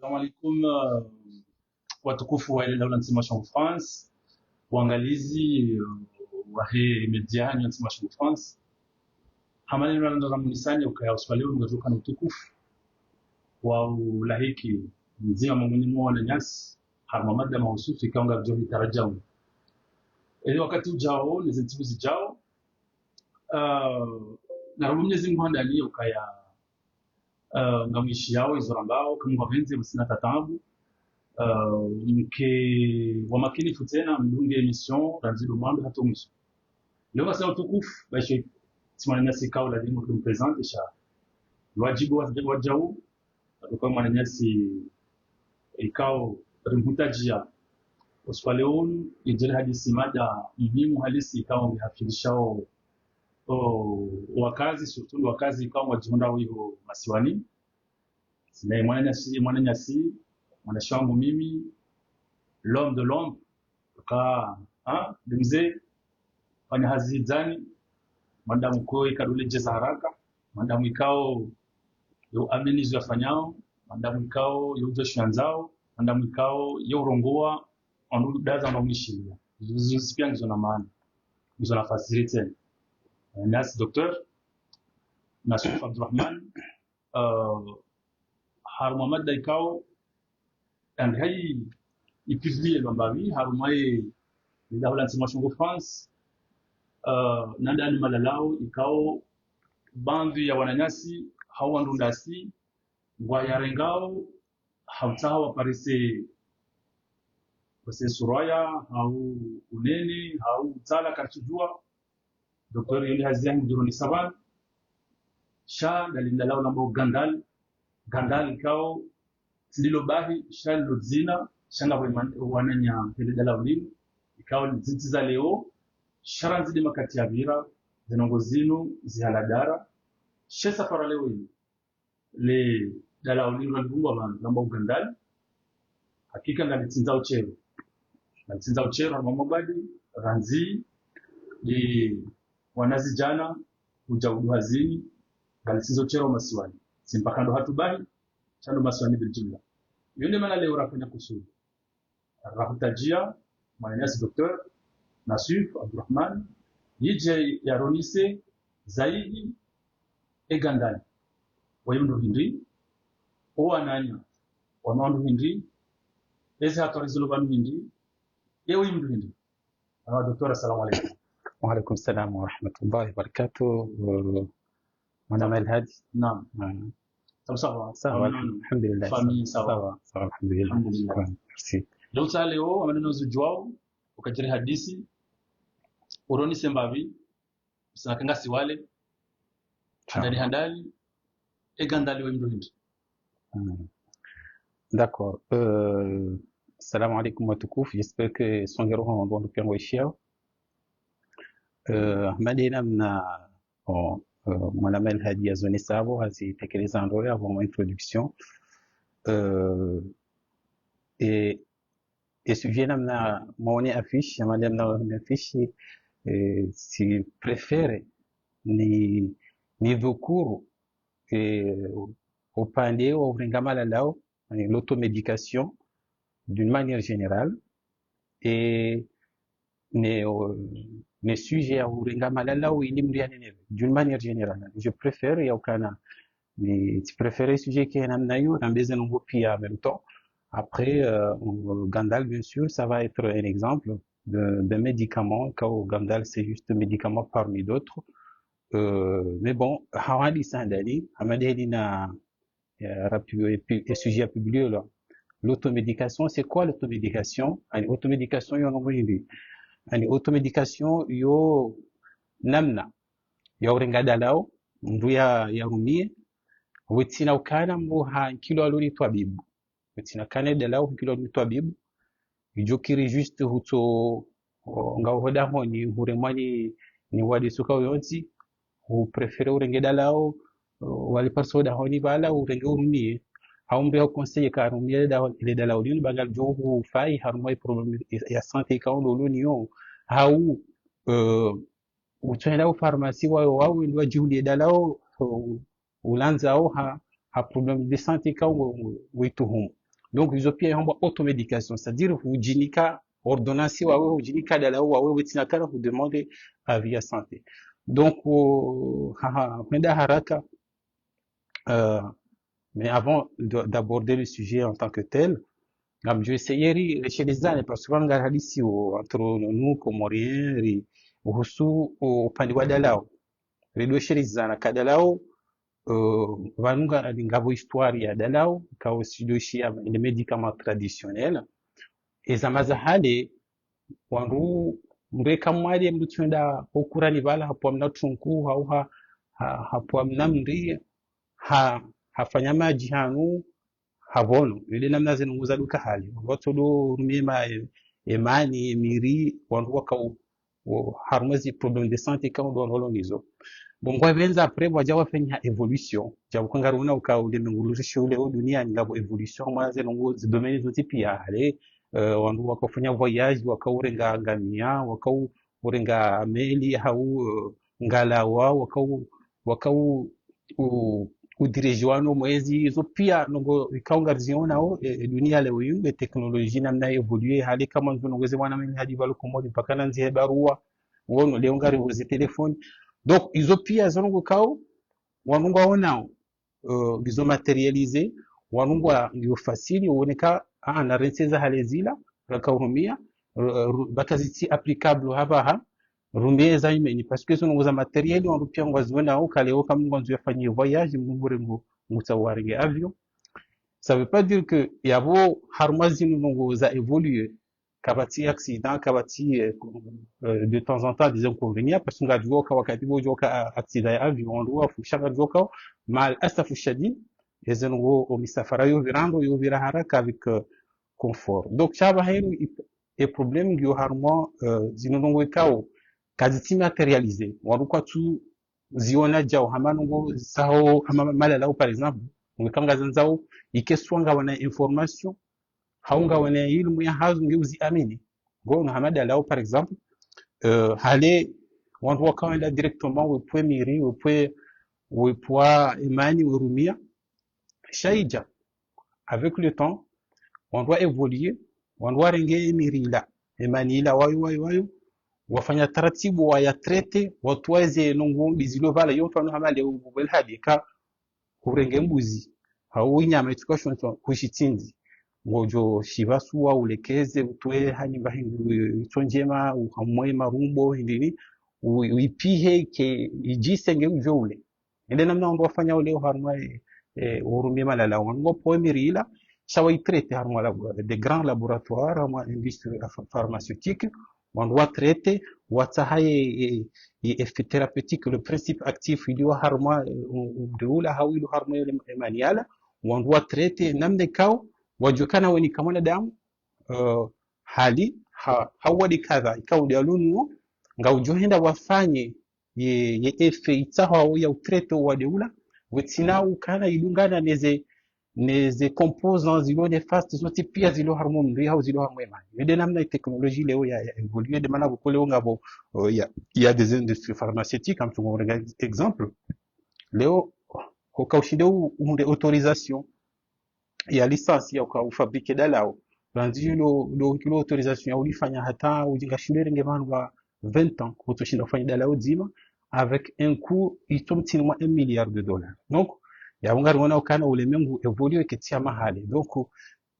Assalamu alaikum, watukufu wa ile daula nsimashon France, waangalizi wa hii media ni nsimashon France. Hamani ndio ramunisani ukaya uswalio ngatoka na utukufu wa ulahiki mzima mwenye mwana nyasi harma mada mahususi kaunga vijoni tarajau. Ili wakati ujao nizintibu zijao na rumu Mwenyezi Mungu ndani ukaya ngamishi yao izorambao kama venzi msina tatabu mke wa makini futena mdunge emission ranzido mwambe hato mwisho leo basi utukufu baishe simana nyasi kao la dingo kumpresente sha wajibu wa jau kwa mwana nyasi ikao rimhutajia oswaleon injili hadisi mada muhimu halisi ikao ngihafirishao wakazi surtout wakazi kama wajihunda hiyo masiwani sina mwana nyasi mwana shangu mimi l'homme de l'ombre ka mzee fanya hazizani madamu koi kadule jeza haraka madamu ikao yo amenizo yafanyao madamu ikao yo joshanzao madamu ikao yo urongoa anu daza na mwishilia zipia ngizo na maana ngizo na facilite Nas docteur Nasuf Abdurrahman harumamad daikao and hay ipublie bambavi harumai dawla nsimashongo France nanda ni malalao ikao bandhi ya wananyasi hawandundasi wayarengao hautawa parise wase suraya au unene au tala kartujua Docteur Yuli Hazian Duroni Saban Sha dalinda lao lambo Gandal kao Tindilo bahi Sha Ludzina Shanga wananya Pelida lao lini Ikao zintiza leo Sharanzidi makati ya vira Zinongozinu Zihaladara Shesa fara leo hii Le Dalao lini Rangunga lambo Gandal Hakika ngalitinza uchero Ngalitinza uchero Ramamabadi Ranzi Di wanazi jana ujaudu hazini galisizo chero masiwani simpakando hatubahi chando masiwani biljumla yule maana leo rafanya kusudi rahutajia mwananyasi docteur Nasif Abdurrahman yije yaronise zaidi egandani wayundu hindi owananya wamandu hindi ezi hatorizulu banu hindi yewe yundu hindi docteur assalamu alaikum. وعليكم السلام ورحمة الله وبركاته. أنا مال هادي. نعم. سوا الحمد لله. فامي سوا الحمد لله. الحمد لله. ميرسي. لو سألوا أمانة نزوجوا وكجري حديثي uroni sembavi sanakanga siwale handali egandali wemdo hindi. D'accord. Salam alaikum wa tukouf. J'espère que Songero en bon depuis en Madina mna mon amel hadi ya zone sabo hazi tekeleza ndoa avant introduction et sujet namna maoni affiche ya madame na affiche si préfère ni dhukuru upande wa urengamala lao l'automédication d'une manière générale et les sujets à urengamala ou d'une manière générale. Je préfère yaukana tu préfères les sujets qui namnayo nambeze nungo pia en même temps. Après Gandal bien sûr ça va être un exemple de médicament quand Gandal c'est juste un médicament parmi d'autres. Mais bon hawali sandali amadina et sujet à publier là. L'automédication, c'est quoi l'automédication? L'automédication, yani automédication yo namna ya urengada lao mndu ya rumie wetina ukana mbu ha kilo aluri twabibu wetina kane de lao kilo aluri twabibu ijokiri juste huto ngao hoda honi huremani ni wadi suka yonzi hu prefere urengeda lao wali parsoda honi bala urenge urumie haumbe au conseiller ka rumie da ile da lao dinu bagal jogu fai harmoi problem ya santé ka on niyo hau utenda pharmacie wao ndio juhudi dalao ulanza au ha problem de santé ka wetuhum donc ils ont pia hamba automédication, c'est-à-dire vous jinika ordonnance wawe vous jinika dala wawe wetina kala vous demandez avis ya santé. Donc kwenda haraka euh, mais avant d'aborder le sujet en tant que tel, je vais essayer de chez les années parce que quand on regarde ici entre nous Comoriens et au upande wa dalao redo sherizana kadalao vanunga lingavo histoire ya dalao kao sidoshia les médicaments traditionnels et zamaza hale wandu mreka mwali mtunda okurani bala hapo amna tunku au hapo amna mri hafanya maji hanu havono ile namna zinunguza duka hali watu do rumima emani miri wandu wakau harmazi problème de santé quand on doit nizo bon kwa venza après waja wafanya evolution jabu kangaruna ukaule mengulu shule o dunia ngabo evolution maze nungu domaine zote pia hale wandu wakafanya voyage wakaurenga ngamia wakaurenga meli au ngalawa wakau udirejwano mwezi hizo pia nongo ikaunga ziona o dunia leo yunge teknolojia namna evolue hali kama nzunongeze wana mimi hadi balo komodi mpaka nanzi barua wono leo ngari uzi telefone donc izo pia zongo kao wanungu waonao bizo materialize wanungu ndio fasili uoneka na renseza halezila rakaurumia bakaziti applicable haba rumie za imeni parce que zongo za matériel on rupia ngwazona au kaleo kama ngwanzo yafanyie voyage mbure ngutsawarige avion ça veut pas dire que yabo harmazi nungu za évoluer kabati accident kabati de temps en temps des inconvénients parce que ngajoka wakati bojoka accident ya avion ndo afusha joka mal asafu shadid ezengo omisafara yo virando yo vira haraka avec confort donc chaba helu et problème ngyo harmo zinongo kao kazi matérialisé waruka tu ziona jao hamanungo sao hama malala par exemple ngikanga zanzao ikeswanga wana information haunga wana ilmu ya hazu ngeuzi amini go na hamada lao par exemple hale wantu wakaenda directement au point miri au point imani urumia shaija avec le temps on doit évoluer on doit renge miri la imani la wayo wafanya taratibu waya traite watweze nungu bizilo vala yoto anu hamale ubel hadika kurenge mbuzi hau nyama itukashonto kushitindi ngojo shivasuwa ulekeze utwe hanyimba hingu itonjema uhamwe marumbo hindini uipihe ke ijisenge ujole ende namna ndo wafanya ule harma urumie malala wango poemirila shawa itrete harma de grands laboratoires harma industrie pharmaceutique on doit traiter watahaye effet thérapeutique le principe actif il doit harma deula hawilu harma maniala on doit traiter namne kao wajukana weni kamana damu hali hawadi kadha ikaw dialunu ngaujohenda wafanye ye efe itaho ya utreto wa deula wetina ukana ilungana neze composants zilo nefastes zote pia zilo harmon ndio hao zilo harmon ndio namna teknolojia leo ya evolue de mana ko leo ngabo ya des industries pharmaceutiques comme tu regarde exemple leo ko kaushide unde autorisation ya licence ya ufabrike dalao banzi lo kilo autorisation ya ulifanya hata ujinga shule ngemano wa 20 ans utoshinda kufanya dalao zima avec un coût itomtinwa 1 milliard de dollars donc ya ungari wana ukana ulemengu evolue ketia mahali donc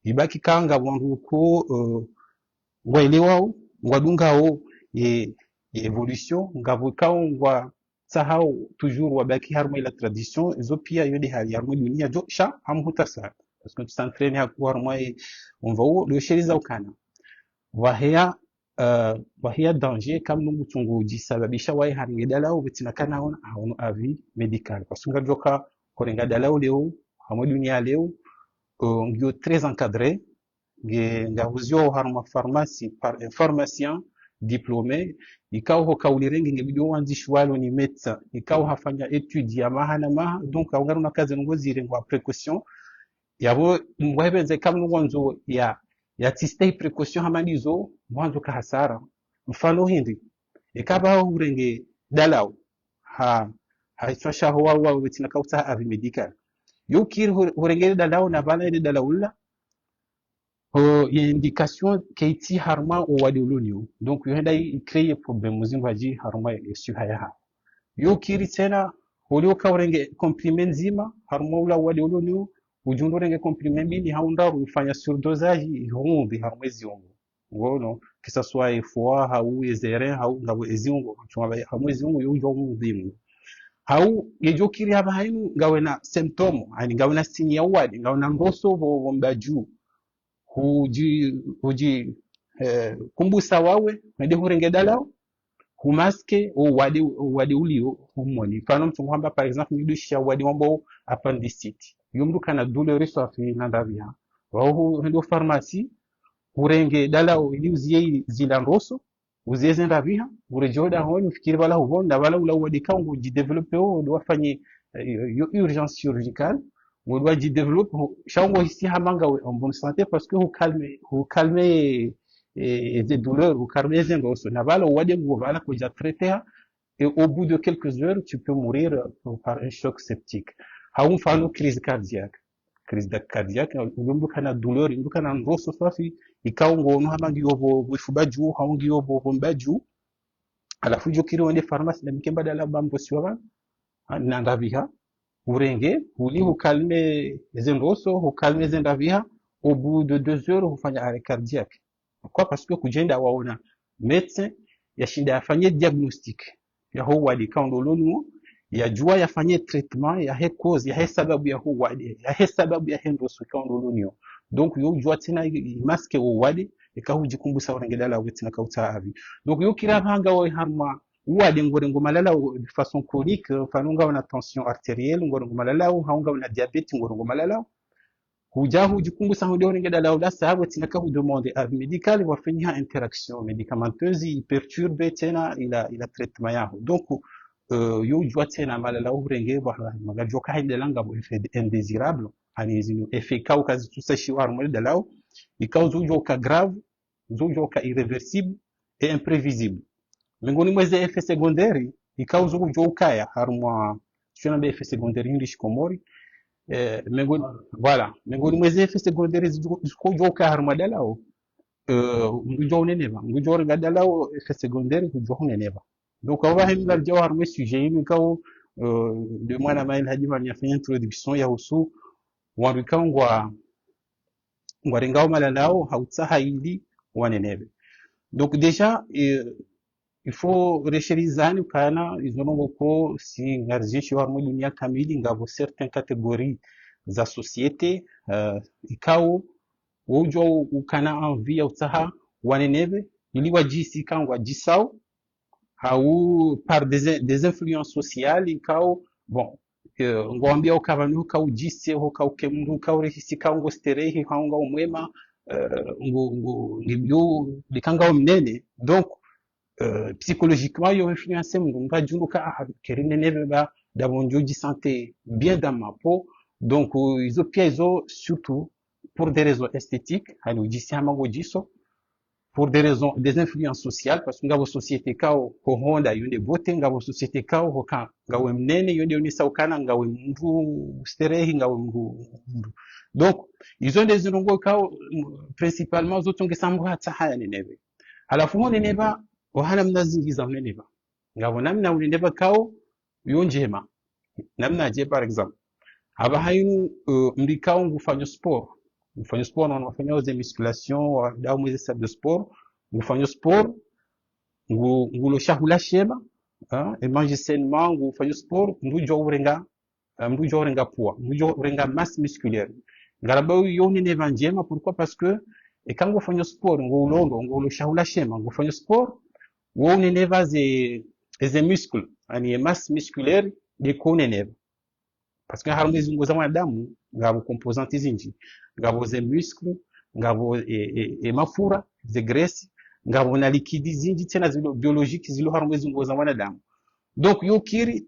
ibaki kanga wangu ko waelewa ngwadungao ye evolution ngavukao ngwa sahau toujours wabaki harmo la tradition zo pia yodi hali harmo dunia jo sha hamhutasa parce que tu s'entraînes à pouvoir moi on va où le chez les aukana wahia danger comme nous tungu jisababisha wai haringe dalao betina kana on avis médical parce que ngajoka korenga dalao leo hamo dunia leo ngio très encadré ngahuzio harma pharmacie par un pharmacien diplômé ikao hokaulirenge ngebijo wanzishwalo ni médecin ikao hafanya étude ya mahana maha donc aungaruna kazi ngozire ngwa précaution yabo ngwebeze kama mwanzo ya tistei precaution hamalizo mwanzo ka hasara mfano hindi ikaba urenge dalao haitosha huwa wetina kauta avi medical yukir urenge dalao na bala ile dalaula il y a indication keiti harma o wadi ulunio donc yo henda créer problème muzingo aji harma su haya yo kiri tena holio kawrenge comprimé nzima harma ula wadi ulunio ujundo renge comprimé mbili haunda ufanya surdosage hundi harma ziongo ngono que ça soit foie ou ezere ou ngabo eziongo chuma harma ziongo yo jo mudimu hau yejo kiri haba hainu ngawe na symptôme ani ngawe na signe ya wadi ngawe na ngoso bo mbaju huji kumbusa wawe nende hurenge dalao humaske wadi ulio humoni mfano mtu kwamba par exemple nidusha wadi wambo appendicite yumdu kana douleur so afi nandavia wao ndio pharmacie hurenge dalao ili uzie zilanroso uzieze ndavia urejoda honi ufikiri wala huvonda wala ula wadi kangu ji developer do wafanye urgence chirurgicale on doit y développer chango ici hamanga en bonne santé parce que vous calmez les douleurs vous calmez les endosses na bala wadi ngo bala ko ja traiter et au bout de quelques heures tu peux mourir par un choc septique haum fano crise cardiaque ngumbu kana douleur ngumbu kana ndoso safi ikaw ngo no hamangi yobo bufubaju haungi yobo bombaju alafu jokiri wende pharmacie na mikemba dala bambo siwa na ndaviha urenge uli hukalme zendoso hukalme zendaviha au bout de 2 heures hufanya arrêt cardiaque pourquoi parce que kujenda waona médecin yashinda yafanye diagnostic ya ho wadi kaundo lonu ya jua yafanye traitement ya he cause ya he sababu ya ho wadi ya he sababu ya hendoso kaundo lonu donc yo jua tena maske ho wadi ikahujikumbusa urengedala wetina kautavi donc yo kirabanga wo harma wadi ngore ngomalala de façon chronique fanunga una tension artérielle ngore ngomalala haunga una diabète ngore ngomalala huja hujikumbusa hude urengedala ula sababu tinaka hu demander avis médical wa fanya interaction médicamenteuse il perturbe tena ila traitement yao donc yo jua tena malala urenge wa magajoka haidelanga bo effet indésirable ani zinu effet kau kazi tusashi wa harmoni dalao ikauzo joka grave zojoka irréversible et imprévisible miongoni mweze effet secondaire ikauzo kujokaya harmwa tuna be effet secondaire English komori miongoni voilà miongoni mweze effet secondaire zikujoka harmwa dalao ngujo neneva ngujo gadalao effet secondaire ngujo neneva donc on va himla jaw harmwa sujet yi kaw de mwana mail hajima nyafanya introduction ya usu warikangwa ngwaringao malalao hautsaha ili waneneve donc déjà il faut recherizani kana izonongo ko si ngarzishi wa dunia kamili ngabo certaines catégories za société ikao wojo ukana envie ya utaha waneneve ili wajisi kangwa jisao au par des influences sociales ikao bon ngwambia ukavanu ukawujise ukawukemuru ukawurehisi kango sterehi hanga umwema ngibyo likanga mnene donc psychologiquement yo influencer mnga junduka kerine neba d'abonjoji santé bien dans ma peau donc ils ont pièzo surtout pour des raisons esthétiques hani jisi hamango jiso pour des raisons des influences sociales parce que ngabo société kao ko honda yonde bote ngabo société kao ko kan ngawe mnene yonde yoni saukana ngawe mndu sterehi ngawe mndu donc ils ont des rongo kao principalement zotonge sambu hata haya nenebe halafu ho neneba ohana mnazingiza neneba ngabo namna neneba kao yonjema namna je par exemple haba hayinu mlikao ngufanya sport ngufanya sport na unafanya oze musculation au mweze salle de sport ngufanya sport ngulo shahula sheba et manger sainement ngufanya sport ndujo urenga poids ndujo urenga masse musculaire ngaraba yoni neva njema pourquoi parce que et quand ngufanya sport ngulo shahula shema ngufanya sport woni neva ze muscles ani masse musculaire de koneneva parce que harmonize ngoza mwanadamu ngabo composantes zinji ngabo ze muscle ngabo mafura ze graisse ngabo na liquide zinji tena zilo biologique zilo harmonize ngoza mwanadamu donc yo kiri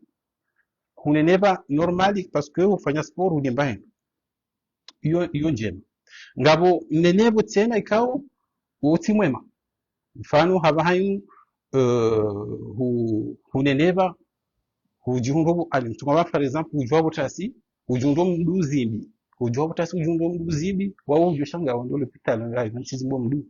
huneneva normali parce que ufanya sport unemba iyo njema ngabo nenevo tena ikao uti mwema mfano haba hainu huneneva hujungo ali tumaba par exemple ujwa botasi ujundo mduzimbi ujua utasi ujundo mdu zibi wao ujoshanga ndo l'hôpital ngai nsizi bo mdu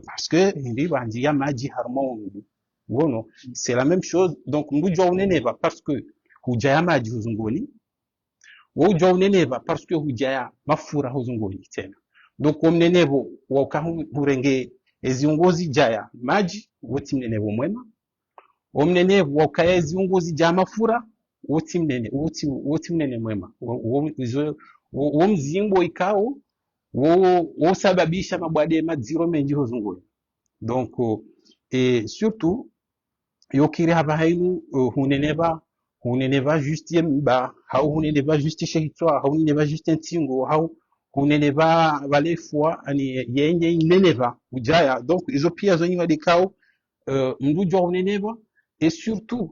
parce que ndi banji ya maji harmo mdu ngono c'est la même chose donc mdu jwa uneneva parce que hujaya maji huzungoni wao jwa uneneva parce que hujaya mafura huzungoni tena donc omnenevo waukahu hurenge eziongozi jaya maji woti mnenevo mwema omnenevu waukaya eziongozi ja mafura woti mnene mwema wo mzimbo ikao wo sababisha mabwade madziro menji hozungoni donc et surtout yokiri haba hainu huneneva juste yemba hau huneneva juste shehitwa hau huneneva juste ntingo hau huneneva valefwa ani yenye ineneva ujaya donc izo pia zonyi wadikao mdujwa huneneva et surtout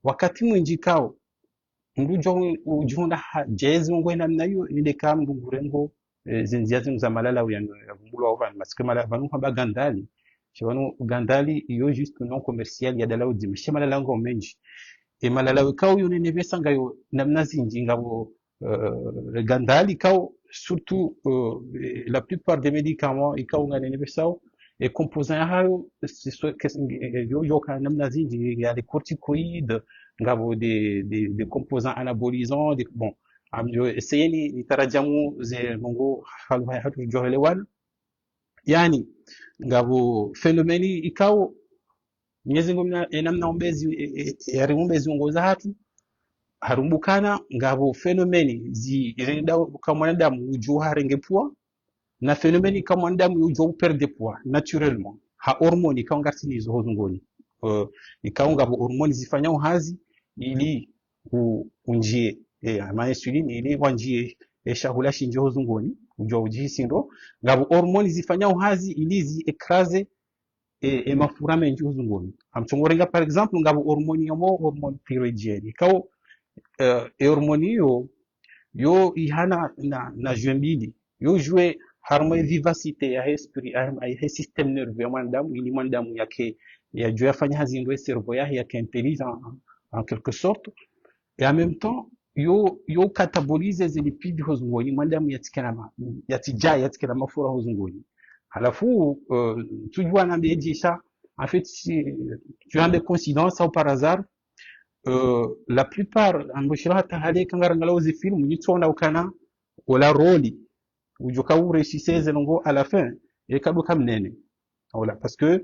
wakati mwinji kao mdujwa ujunda jezi ngwe namna hiyo ile kama mdugurengo zinzia zinu za malala uyavumbulwa over masike malala vanu haba gandali shibanu gandali iyo juste non commercial ya dala udzima malala ngo menji e malala kao yo neneve sanga yo namna zinji ngabo gandali kao surtout la plupart des médicaments ikao nganeneve sao et composants hayo yo kana namna zinji il y a des corticoïdes ngabo des composants anabolisants bon amjo essayeni nitarajamu ze mungu halwa hatu johelewan yani ngabo fenomeni ikao Mwenyezi Mungu namna ombezi yari ombezi ongoza hatu harumbukana ngabo fenomeni zirenda kama mwanadamu ujua harengepua na fenomeni kama mwanadamu ujua perde poids naturellement ha hormone ikawa ngatini hizo hozungoni ikawa ngabo hormone zifanya uhazi ili unjie ama insuline ili wanjie shahula shinjo hozungoni ujua ujihisi ndo ngabo hormone zifanya uhazi ili ziekraze mafura menji hozungoni amchongorenga par exemple ngabo hormone yomo hormone thyroïdienne ikawa hormone yo ihana na jembili yo jouer harmo vivacité ya esprit ya système nerveux ya mwanadamu ili mwanadamu yake ya juu yafanya hazi ndo cerveau yake intelligent en quelque sorte et en même temps yo catabolize zile lipides hozungoni mwanadamu yatikana mafura hozungoni halafu tujua na mbejisha en fait si tu as des coïncidences ou par hasard la plupart amboshira hata hali kangarangala uzi film nitsona ukana wala roli ujoka ureshiseze longo à la fin ekaduka mnene voilà parce que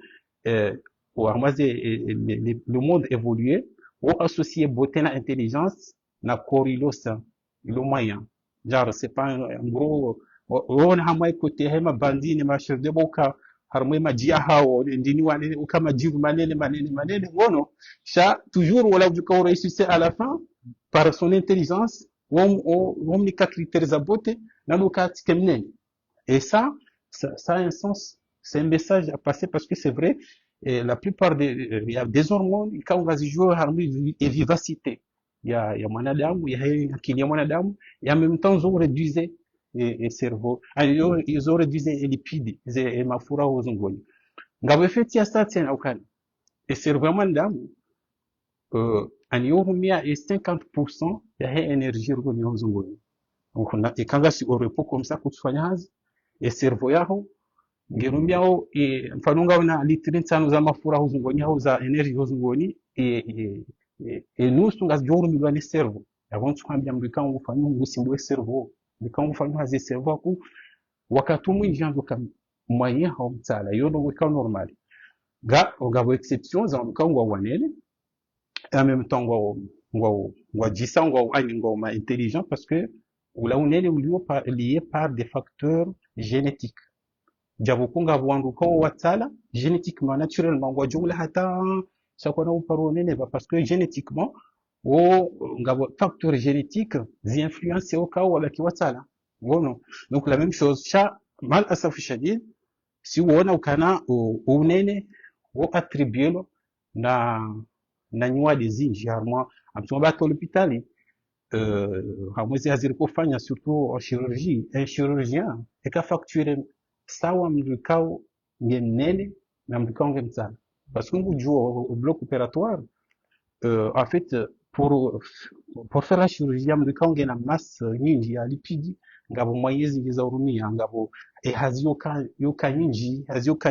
le monde évolué ou associé beauté na intelligence na corrilosa le moyen genre c'est pas en gros on hamai côté hema bandini ma chef de boka harmoi majia hao ndini wane ukama jivu manene wono cha toujours wala ujoka ureshiseze à la fin par son intelligence wom ni critères za beauté na lukati kemnene et ça a un sens, c'est un message à passer parce que c'est vrai, et la plupart il y a des hormones, quand on va jouer harmonie et vivacité, il y a mwanadamu, il y a akili ya mwanadamu, et en même temps, ils ont réduisé et cerveau, ils ont réduisé les lipides, et mafura hozungoni. Ngabo feti ya satien aukani, et cerveau ya mwanadamu, aniohumia et 50% ya énergie rugoni hozungoni. Donc, ikanga si au repos comme ça, kutufanya hazi, e cerveau yaho ngerumbyaho mfano ngaho na litri nsano za mafura huzungoni aho za energy huzungoni nusu ngazijorumilwa ne cerveau yabonye kwambya mbikanga ufanya ngusimbuwe cerveau mbikanga ufanya hazi cerveau ku wakati umwijanja kam moyen ho mtsala yono wika normal ngabo exception za mbikanga wanene et en même temps ngwa jisa ngwa ma intelligent parce que ula unene lié par des facteurs génétiques jabukunga bwanduko watsala génétiquement naturellement ngwa jumla hata sakona uparo nene parce que génétiquement ngabo facteurs génétiques zi influence au cas où avec watsala ngono donc la même chose cha mal asaf shadid si uona ukana unene attribuer na nywa des inji harmo amtuma bato l'hôpital hamwezi haziri kufanya surtout en chirurgie un chirurgien eka facturer sawa mdukao ngenene na mdukao ngemtsana parce que ngujua au bloc opératoire en fait pour pour faire la chirurgie ya mrika unge na masse nyingi ya lipidi ngabo mwayezi ngiza urumia ngabo hazi yoka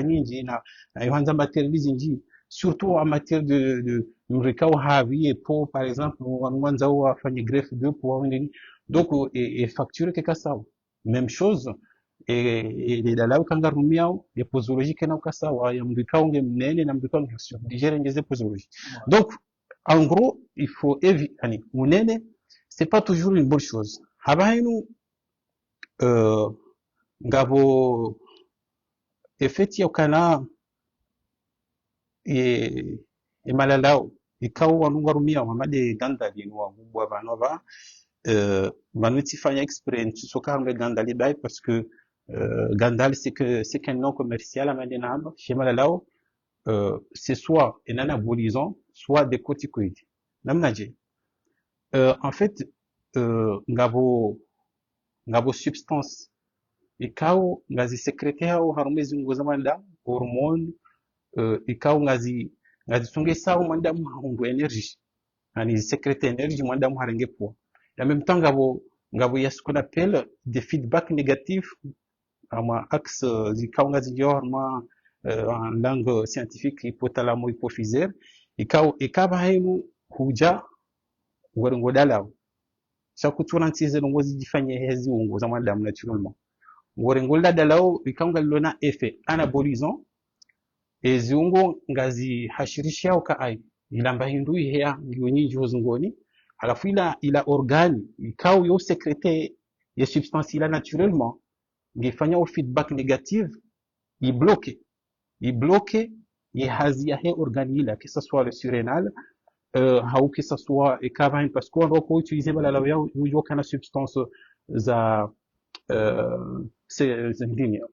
nyingi na yohanza matérialize nyingi surtout en matière de mrika uhavi po par exemple wanza wafanye greffe de poids nini donc et facture keka sawa même chose et les dala ukanga rumiao ya posologie kena ukasawa ya mrika unge mnene na mrika unge digere ngeze posologie donc en gros, il faut éviter, unene, c'est pas toujours une bonne chose. Habainu, ngabo, effeti ya ukana, e malalao, ikau wanunga rumia, wamade ganda linu wa mbwa vanova, manuti fanya experience, soka hamle ganda libai, parce que, gandal, c'est qu'un nom commercial à Madenab, chez malalao, c'est soit un anabolisant, soit des corticoïdes. Namnaje. En fait, ngabo substance ikao ngazi sekrete hao harumezi nguza manda hormone ikao ngazi songe sao manda mahungu energy ani sekrete energy manda muharenge poa. En même temps ngabo ya ce qu'on appelle des feedbacks négatifs ama axe zikao ngazi yorma en langue scientifique hypothalamo-hypophysaire ikaba hemu huja waringo dalao sakutura ntize ngozi jifanye hezi ungo za madame naturellement waringo dalao ikanga lona effet anabolisant eziungo ngazi hashirisha uka ai ilamba hindu hea ndio nyingi hozungoni alafu ila organi ikao yo secréter ya substance ila naturellement ngifanya au feedback négative il bloque il hazia he organi là que ce soit le surrénal ou que ce soit caverne parce qu'on va utiliser la kana substance za c'est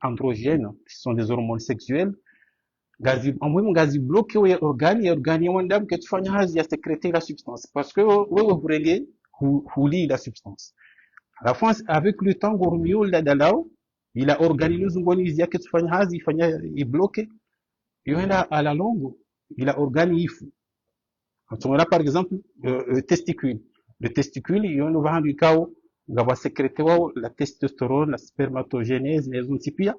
androgènes qui sont des hormones sexuelles gazi amwe gazi bloqué ou organi wandam que tu fanya hazi ya sécréter la substance parce que wewe burege huli la substance à la fin avec le temps gormio la dalao il a organisé ngoni ya que tu fanya hazi fanya i bloqué yoenda à la longue il a organisé. On a par exemple le testicule. Le testicule, il y a un nouveau du cas où on va sécréter la testostérone, la spermatogénèse, les ontipia.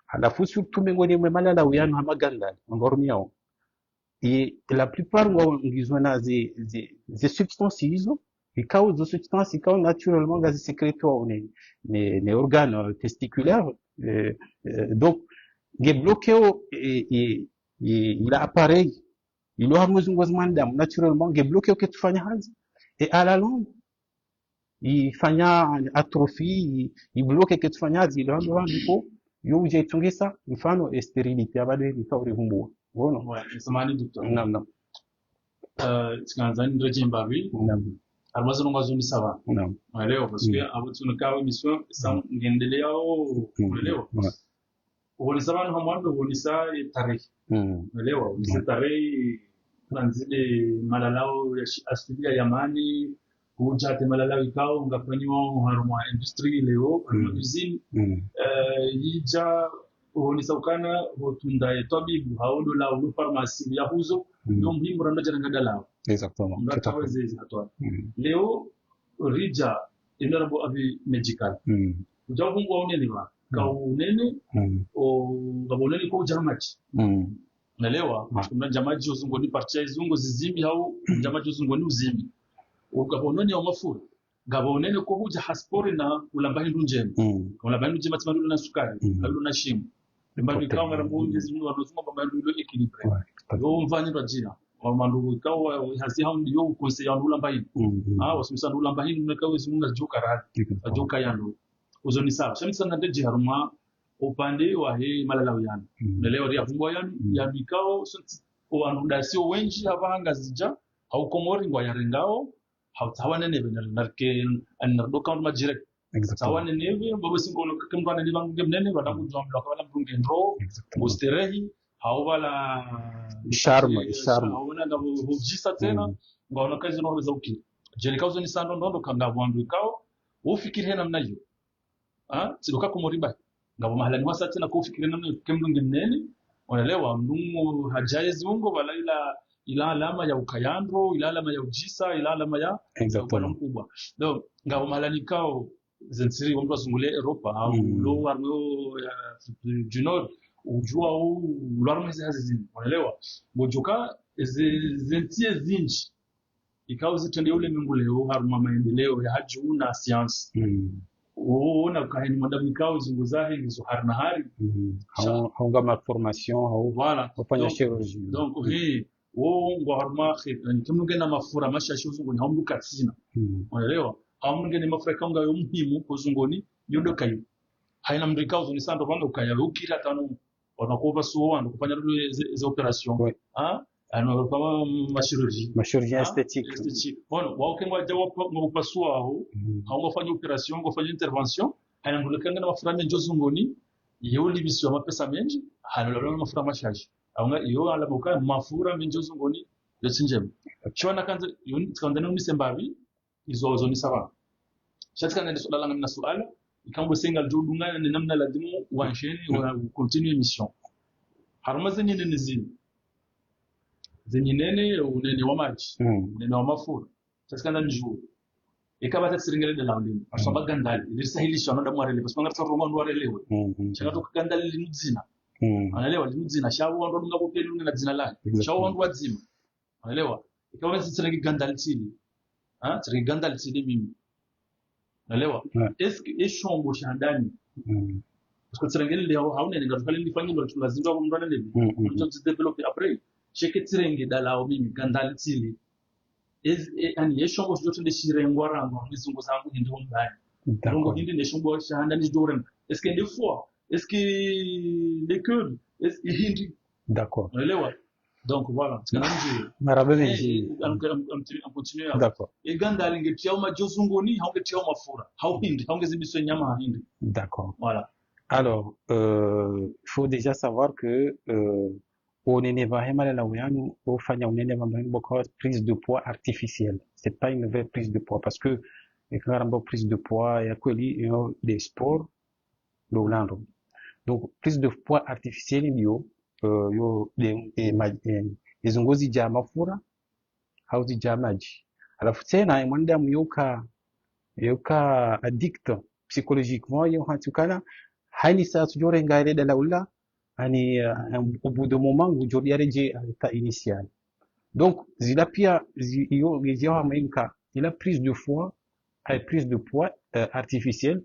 À la fois surtout mais on est mal à la où il y a un hamaganda, on va revenir. Et la plupart ils ont des substances, les causes de substances, ils causes naturellement gaz sécrétés les organes testiculaires. Donc, il est bloqué et il a appareil. Il a mandam naturellement il bloqué que tu fanya hazi et à la longue il fanya atrophie il bloque que tu fanya hazi il rando ndipo yo uje tungisa mfano sterility abade ni kauri humbua unaona ouais samani docteur naam tukaanza ndio jimbavi almazo ngazuni sawa unaelewa parce que abo tunakawa mission sa ngendelea unaelewa ulisema ni hamwando ulisa tarehe unaelewa ulisa tarehe nanzile malalao ya asilia yamani hujate malalao ikao ngafanywa haruma industry leo haruma usine yija ulisa ukana hotunda etobibu haundo la ulu pharmacie ya huzo ndio muhimu randa jana dalao exactement ngataweze zinatoa leo rija inarabo abi medical ujafungu waone wa ka unene o ngabonene ko jamati unaelewa kuna jamaji uzungu ni partia izungu zizimbi au jamaji uzungu ni uzimbi ugabonene wa mafuru gabonene ko huja haspori na ulambahindu njema ulambahindu njema timandu na sukari kalu na shimu mbali kama ramungi zinu wanozungu bamandu ile equilibre yo mvani ndo jina wamandu ikawa hasi hao ndio conseil ulambahindu wasimisa ulambahindu nekawe zimunga joka radi joka yano uzoni sawa shamisa ndeje haruma upande wa he malalao yani unaelewa ria fungwa yani ya bikao wanudasio wengi habanga zija au komori ngwa ya rengao hawana nebe narke anardo kama majire hawana nebe babo singo kemba na dibangu gemnene badamu jomla kwa bunge ndro usterehi hawala charme hawana na hujisa tena ngwa kazi no za uki jelika uzoni sando ndo kanga bwandu ikao ufikiri namna hiyo sidoka komoriba ngabo mahalani wasa tena kufikiri namna kemlungi mnene unaelewa mnungu hajaye zungo wala ila ila alama ya ukayandro, ila alama ya ujisa, ila alama ya bwana Exactement. mkubwa. Donc ngao malanikao zensiri wamtu wazungule Europa au Mm. lo warno du Nord ujua au lwarme zazizini unaelewa bojoka zentie zinji ikawa zitende ule mingu leo haruma maendeleo ya haju na science Mm. uona kahini madamu ikawa zingu zahe nizo harna hari Mm. Sha- Haunga malformation, voilà haufanya donc chirurgie. donc hii wo ngo haruma kimnge na mafura mashashi uzungu ni haumdu katsina Mm. unaelewa haumnge ni mafura kaunga yo muhimu kuzungoni yondo kayo haina mrikao zuni sando kwanda ukaya ukira tano wanakuva suo wandu kufanya za operation Ouais. ano kama machirurgie Ma chirurgie esthétique. esthétique bono wao kengwa jawa ngo pasua aho au ngofanya operation ngofanya intervention haina mulekanga na mafura menjo zungoni iyo libisio mapesa menji halolo na mafura mashaji au nga iyo ala muka mafura menjo zungoni yo tsinjem chona kanza yoni tsikanda no misembavi izo ni sawa shatika na swala langa na swala ikambo sengal jodunga ni namna lazimu wansheni wa continue mission haruma zenye nene unene wa maji unene wa mafura shatika na njuu ikaba tatsiringele de laundini asamba gandali lirisahilisha no damwarele parce que ngata romo ndwarelewe chakato gandali linudzina anaelewa linudzina shawo ndo dunga kupeli unena dzina lake shawo ndo wadzima anaelewa ikaba tatsiringe gandali tsini tsiringe gandali tsini mimi anaelewa eshombo shandani parce que tsiringe leo hauna ninga tukale ndifanye ndo tulazinda kwa mndana lebi to develop après cheke tsiringe dalao mimi gandali tsini ani eshombo joto ndishire ngwarango ngizungu zangu hindi wombani donc hindi neshombo shanda ndidoren est-ce que des fois est-ce que les cœurs est-ce que hindi d'accord unaelewa donc voilà tukananje marabe menji on continue d'accord iganda lingetia majozungoni haungetia mafura hauhindi haungezibiswe nyama hindi d'accord voilà alors faut déjà savoir que uneneva hema la uyanu ufanya uneneva mbani boko prise de poids artificielle c'est pas une vraie prise de poids parce que ikaramba prise de poids ya kweli yo des sports do lando donc prise de poids artificielle ndio yo de ngozi ja mafura au ja maji alafu tena mwanadamu yoka addict psychologiquement yo hatukana hani saa tujore ngare da laula ani au bout de moment vous jodi reje à l'état initial donc zila pia yo gejewa mainka ila prise de foie à prise de poids artificielle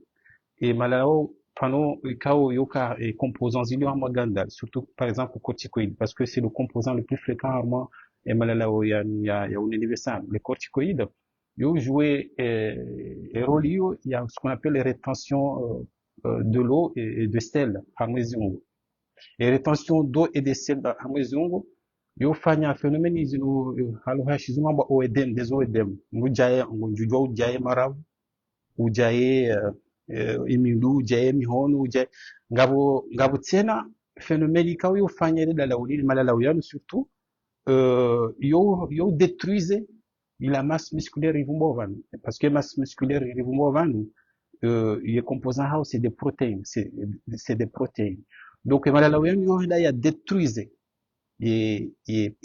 et malao pano kao yoka et composants zili wa maganda surtout par exemple corticoïdes parce que c'est le composant le plus fréquent harma et malao ya universal les corticoïdes yo jouer rôle il y a ce qu'on appelle les rétentions de l'eau et de sel harmonision et rétention d'eau et de sel harmonision yo fanya phénomène izino halo hashizuma ba oedem des oedem ngujaye ngujujwa ujaye maravu ujaye imilu ujaye mihono ujaye ngabo tena phénomène ikaw yo fanya de la ulil malala uyanu surtout yo détruisez la masse musculaire ivumbovan parce que masse musculaire ivumbovan les composants c'est des protéines c'est des protéines donc malala uyanu yo ya détruisez et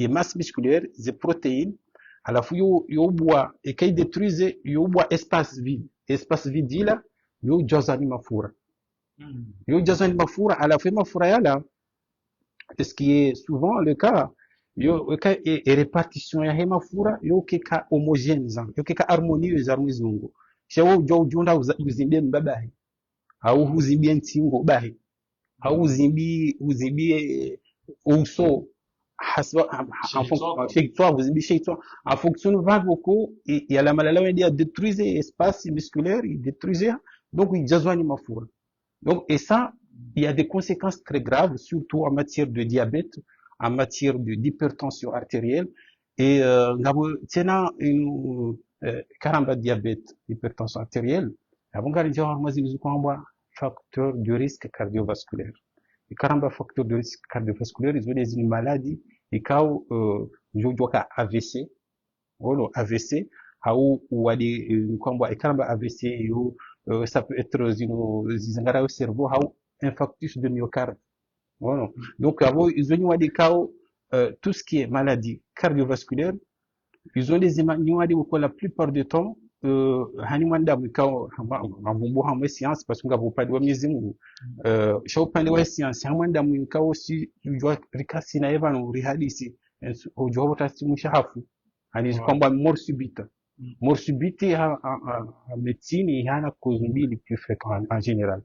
masse musculaire des protéines à la fois yo bois et qui détruisent yo bois espace vide là yo jazani mafura à la fois mafura yala ce qui est souvent le cas yo ka et répartition ya mafura yo keka homogène yo keka harmonieuse harmonizungu shewo jo junda uzimbe mbabahi au uzimbe ntingo bahi au uzimbe uso en fonction de beaucoup il y a la maladie il y a détruire espace musculaire il détruire donc il jazwani mafura donc et ça il y a des conséquences très graves surtout en matière de diabète en matière d'hypertension artérielle et ngabo tena une karamba diabète hypertension artérielle avant gari jawa mazimu kwamba facteur de risque cardiovasculaire et karamba facteur de risque cardiovasculaire ils ont des maladies et quand jojoka AVC wolo AVC au wadi kwamba karamba AVC yo ça peut être zingara au cerveau au infarctus de myocarde voilà donc avant ils ont wadi kao tout ce qui est maladie cardiovasculaire, ils ont des émanuels où la plupart du temps, hani wanda mkao mabumbu hamwe science parce que ngabo padi wa Mwenyezi Mungu sha upande wa science hamwanda mkao si jua rikasi na eva no rihadisi ujua botasi mushahafu hani kwamba mort subite en médecine il y en a cause mbili plus fréquent en général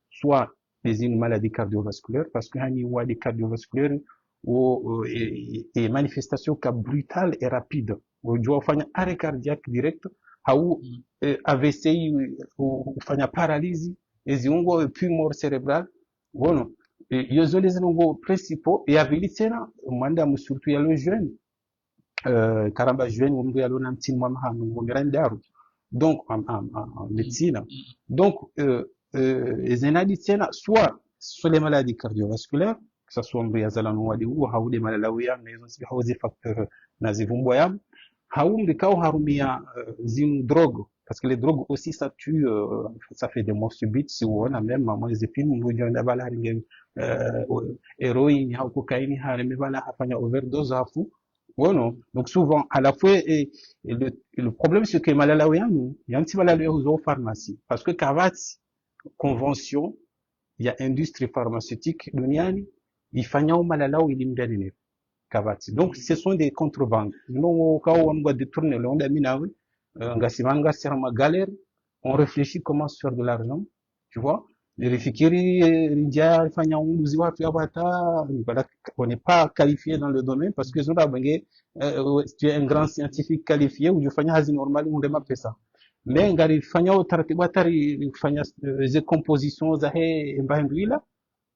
soit une maladie cardiovasculaire parce que hani wa des cardiovasculaires ou et manifestation ka brutale et rapide ujua ufanya arrêt cardiaque direct au AVC ufanya paralysie eziungo et puis mort cérébrale bueno yozo les ungo principaux et avili tena mwanda surtout ya le jeune karamba jeune umndu yalona mtini mwa mahamu ngomera ndaru donc en médecine donc zenadi tena soit sur les maladies cardiovasculaires que ça soit mbu yazalano wadi ou haou des maladies ya nazo si haou des facteurs nazivumbo yam haum rikao harumia zinu drogue parce que les drogues aussi ça tue ça fait des morts subites si on a même moi les films où il y a bala ringe héroïne ou cocaïne harime bala hafanya overdose hafu bueno donc souvent à la fois et le problème c'est que malalawian il y a un petit malalawian aux pharmacie parce que Kavati convention il y a industrie pharmaceutique duniani il fanya malalawi ilimdani Kavati. Donc, ce sont des contrebandes. Nous, quand on va détourner le monde, ngasimanga serma galère, on réfléchit comment se faire de l'argent, tu vois. Les réfugiés, on n'est pas qualifié dans le domaine parce que tu es un grand scientifique qualifié ou du fanya hazi normal, on démarre ça. Mais, ngari fanya taratibatari, fanya des compositions, zahe, mbahinduila,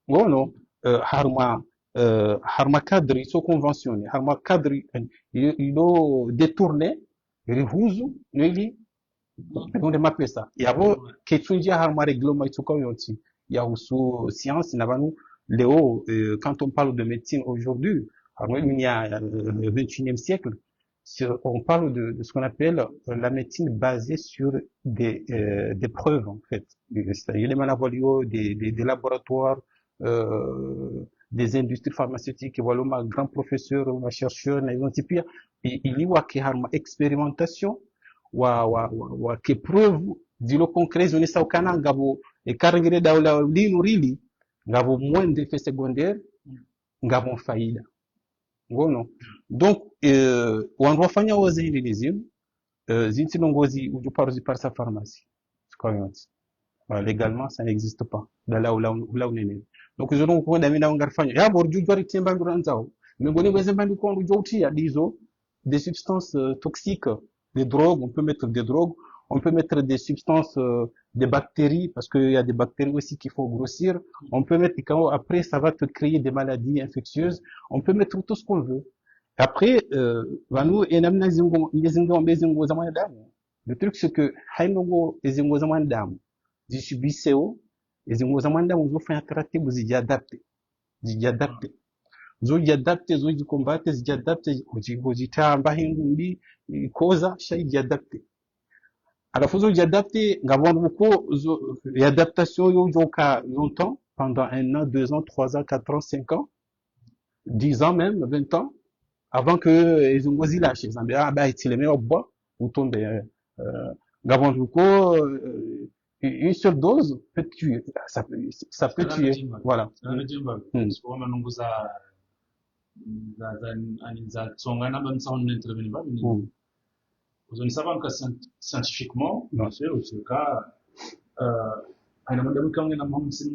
non, harma cadre ils sont conventionnés harma cadre ils ont détourné rihuzu nili ndio mape ça yabo ketunja harma règlement ituko yonti ya usu science na banu léo quand on parle de médecine aujourd'hui il y a le 21e siècle on parle de ce qu'on appelle la médecine basée sur des preuves en fait c'est-à-dire les maladies des laboratoires des industries pharmaceutiques voilà ma grand professeur ma chercheur na identifier il y a qui harma expérimentation wa que preuve dilo concret on sa ukana ngabo e karangire dawla linu really ngabo moins d'effets secondaires ngabo faida ngono donc wanafanya wazindilism zintinongozi ujuparuzi par sa pharmacie légalement ça n'existe pas là où on est donc ils ont quoi d'amina ngarfanya ya borju jori timba nduranzao mengoni wezemba ndikondo joti ya dizo des substances toxiques des drogues on peut mettre des drogues on peut mettre des substances des bactéries parce qu'il y a des bactéries aussi qu'il faut grossir on peut mettre quand après ça va te créer des maladies infectieuses on peut mettre tout ce qu'on veut après vanu enamna zingo zamani damu le truc c'est que hainongo ezingo zamani damu zishibiseo ezingo zamani damu zofanya taratibu zijiadapte zojicombate zijiadapte kujitamba hingumbi koza shajiadapte alafu zojiadapte ngabondu ko l'adaptation yo joka longtemps pendant 1 an 2 ans 3 ans 4 ans 5 ans 10 ans même 20 ans avant que ezingo zilashe zambe ba itileme obwa utombe ngabondu ko une seule dose peut tuer ça peut tuer voilà scientifiquement bien sûr c'est le cas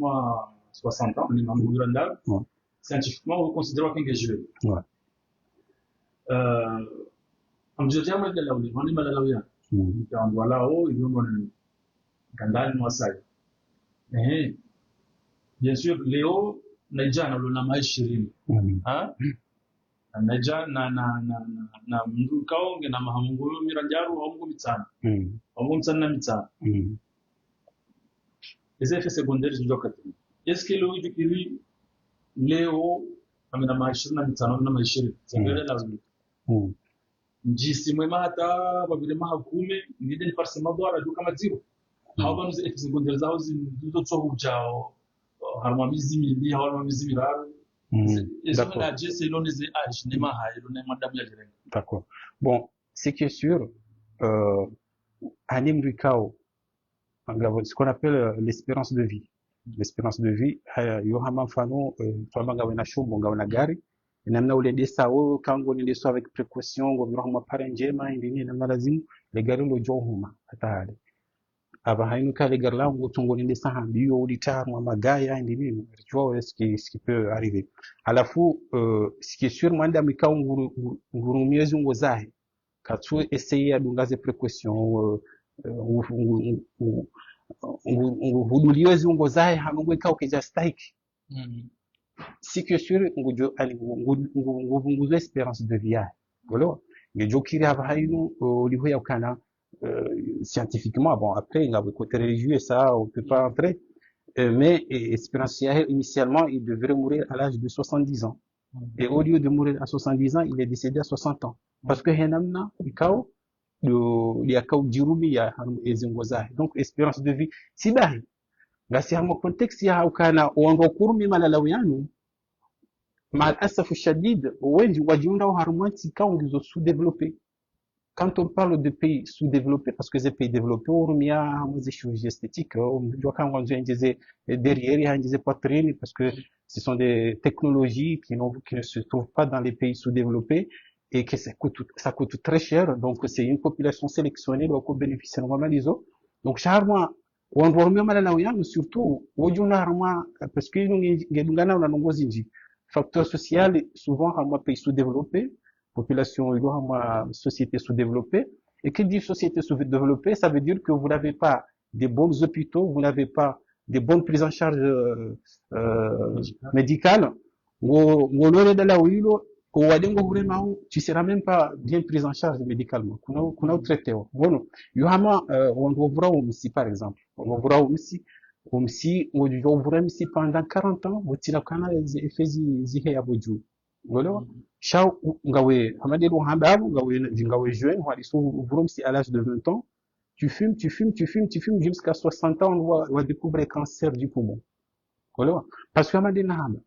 moi 60 ans scientifiquement on considère qu'il est jeune on dit jamais que là on est malade on doit là-haut ils vont Kandani Mwasai. Bien sûr, Leo, Naija na luna maishirini. Naija na mndu kaonge na mahamungulu miranjaru wa mungu mitana. Wa mungu mitana na mitana. Les effets secondaires du jokati. Est-ce que Leo, amina maishirini na mitana na maishirini. Sangere lazima. Mjisi mwema hata, babile mahakume, ngide ni farsi mabwara, duka maziru. Haba nos effets secondaires zao zizo tsohuja harma mizimi harma mizimi raru Et ça, D'accord, la Dieu, c'est l'on les âges, n'est pas, l'on est madame Yadreng. d'accord. Bon, ce qui est sûr, anim rikao, ce qu'on appelle l'espérance de vie. L'espérance de vie, yohama mfano, twaba ngawe na shumbo ngawe na gari, namna uliendesa wewe kangu uliendesa avec précaution, ngo mrohama pare njema, indini namna lazimu, le gari lo johuma, hatari. Aba hainuka le gari langu tungo uliendesa hambio, ulitaru, magaya, indini, tu vois ce qui peut arriver. Alafu, ce qui est sûr, mwanda mikao ngurumiezi ngo zahe, katu essayer adungaze précaution, nguhuduliwe ziungo zahe hanungwe kao keja stike si que sur ngujo ali nguzo espérance de vie yahe voilà ngejo kiri haba hayinu liho yakana scientifiquement bon après ngabwe côté religieux ça on peut pas entrer mais espérance yahe initialement il devrait mourir à l'âge de 70 ans et au lieu de mourir à 70 ans il est décédé à 60 ans parce que henamna ikao yakau jirumi ya hanu ezingo zahe donc espérance de vie sibahi ngasi hamo context ya ukana uongo kurumi malalawiyanu مع الأسف الشديد wengi wajiunda harumwanti kaungizo sous-développés. Quand on parle de pays sous-développés, parce que ces pays développés, urumia hamuze chirurgie esthétique, on quand on dit derrière, il y a poitrine, parce que ce sont des technologies qui ne se trouvent pas dans les pays sous-développés et que ça coûte très cher. Donc, c'est une population sélectionnée, donc, au bénéfice normaliso. Donc, charma, on doit remettre mal à la surtout, parce que nous, on a nombreux injis. Facteur social, souvent, à pays sous-développés, population, à société sous-développée. Et qui dit société sous-développée, ça veut dire que vous n'avez pas des bons hôpitaux, vous n'avez pas des bonnes prises en charge médicales. Tu seras même pas bien pris en charge médicalement. Kuna traité. Bon, on doit voir ici, par exemple. On doit voir ici. Si on doit ici pendant 40 ans, on tire kana effets zihe ya boju. Voilà. Chao, ngawe, hamade lo hambabu, ngawe jeune, on dit souvent si à l'âge de 20 ans, tu fumes jusqu'à 60 ans, on va découvrir cancer du poumon. Voilà. Parce que hamade na hamba.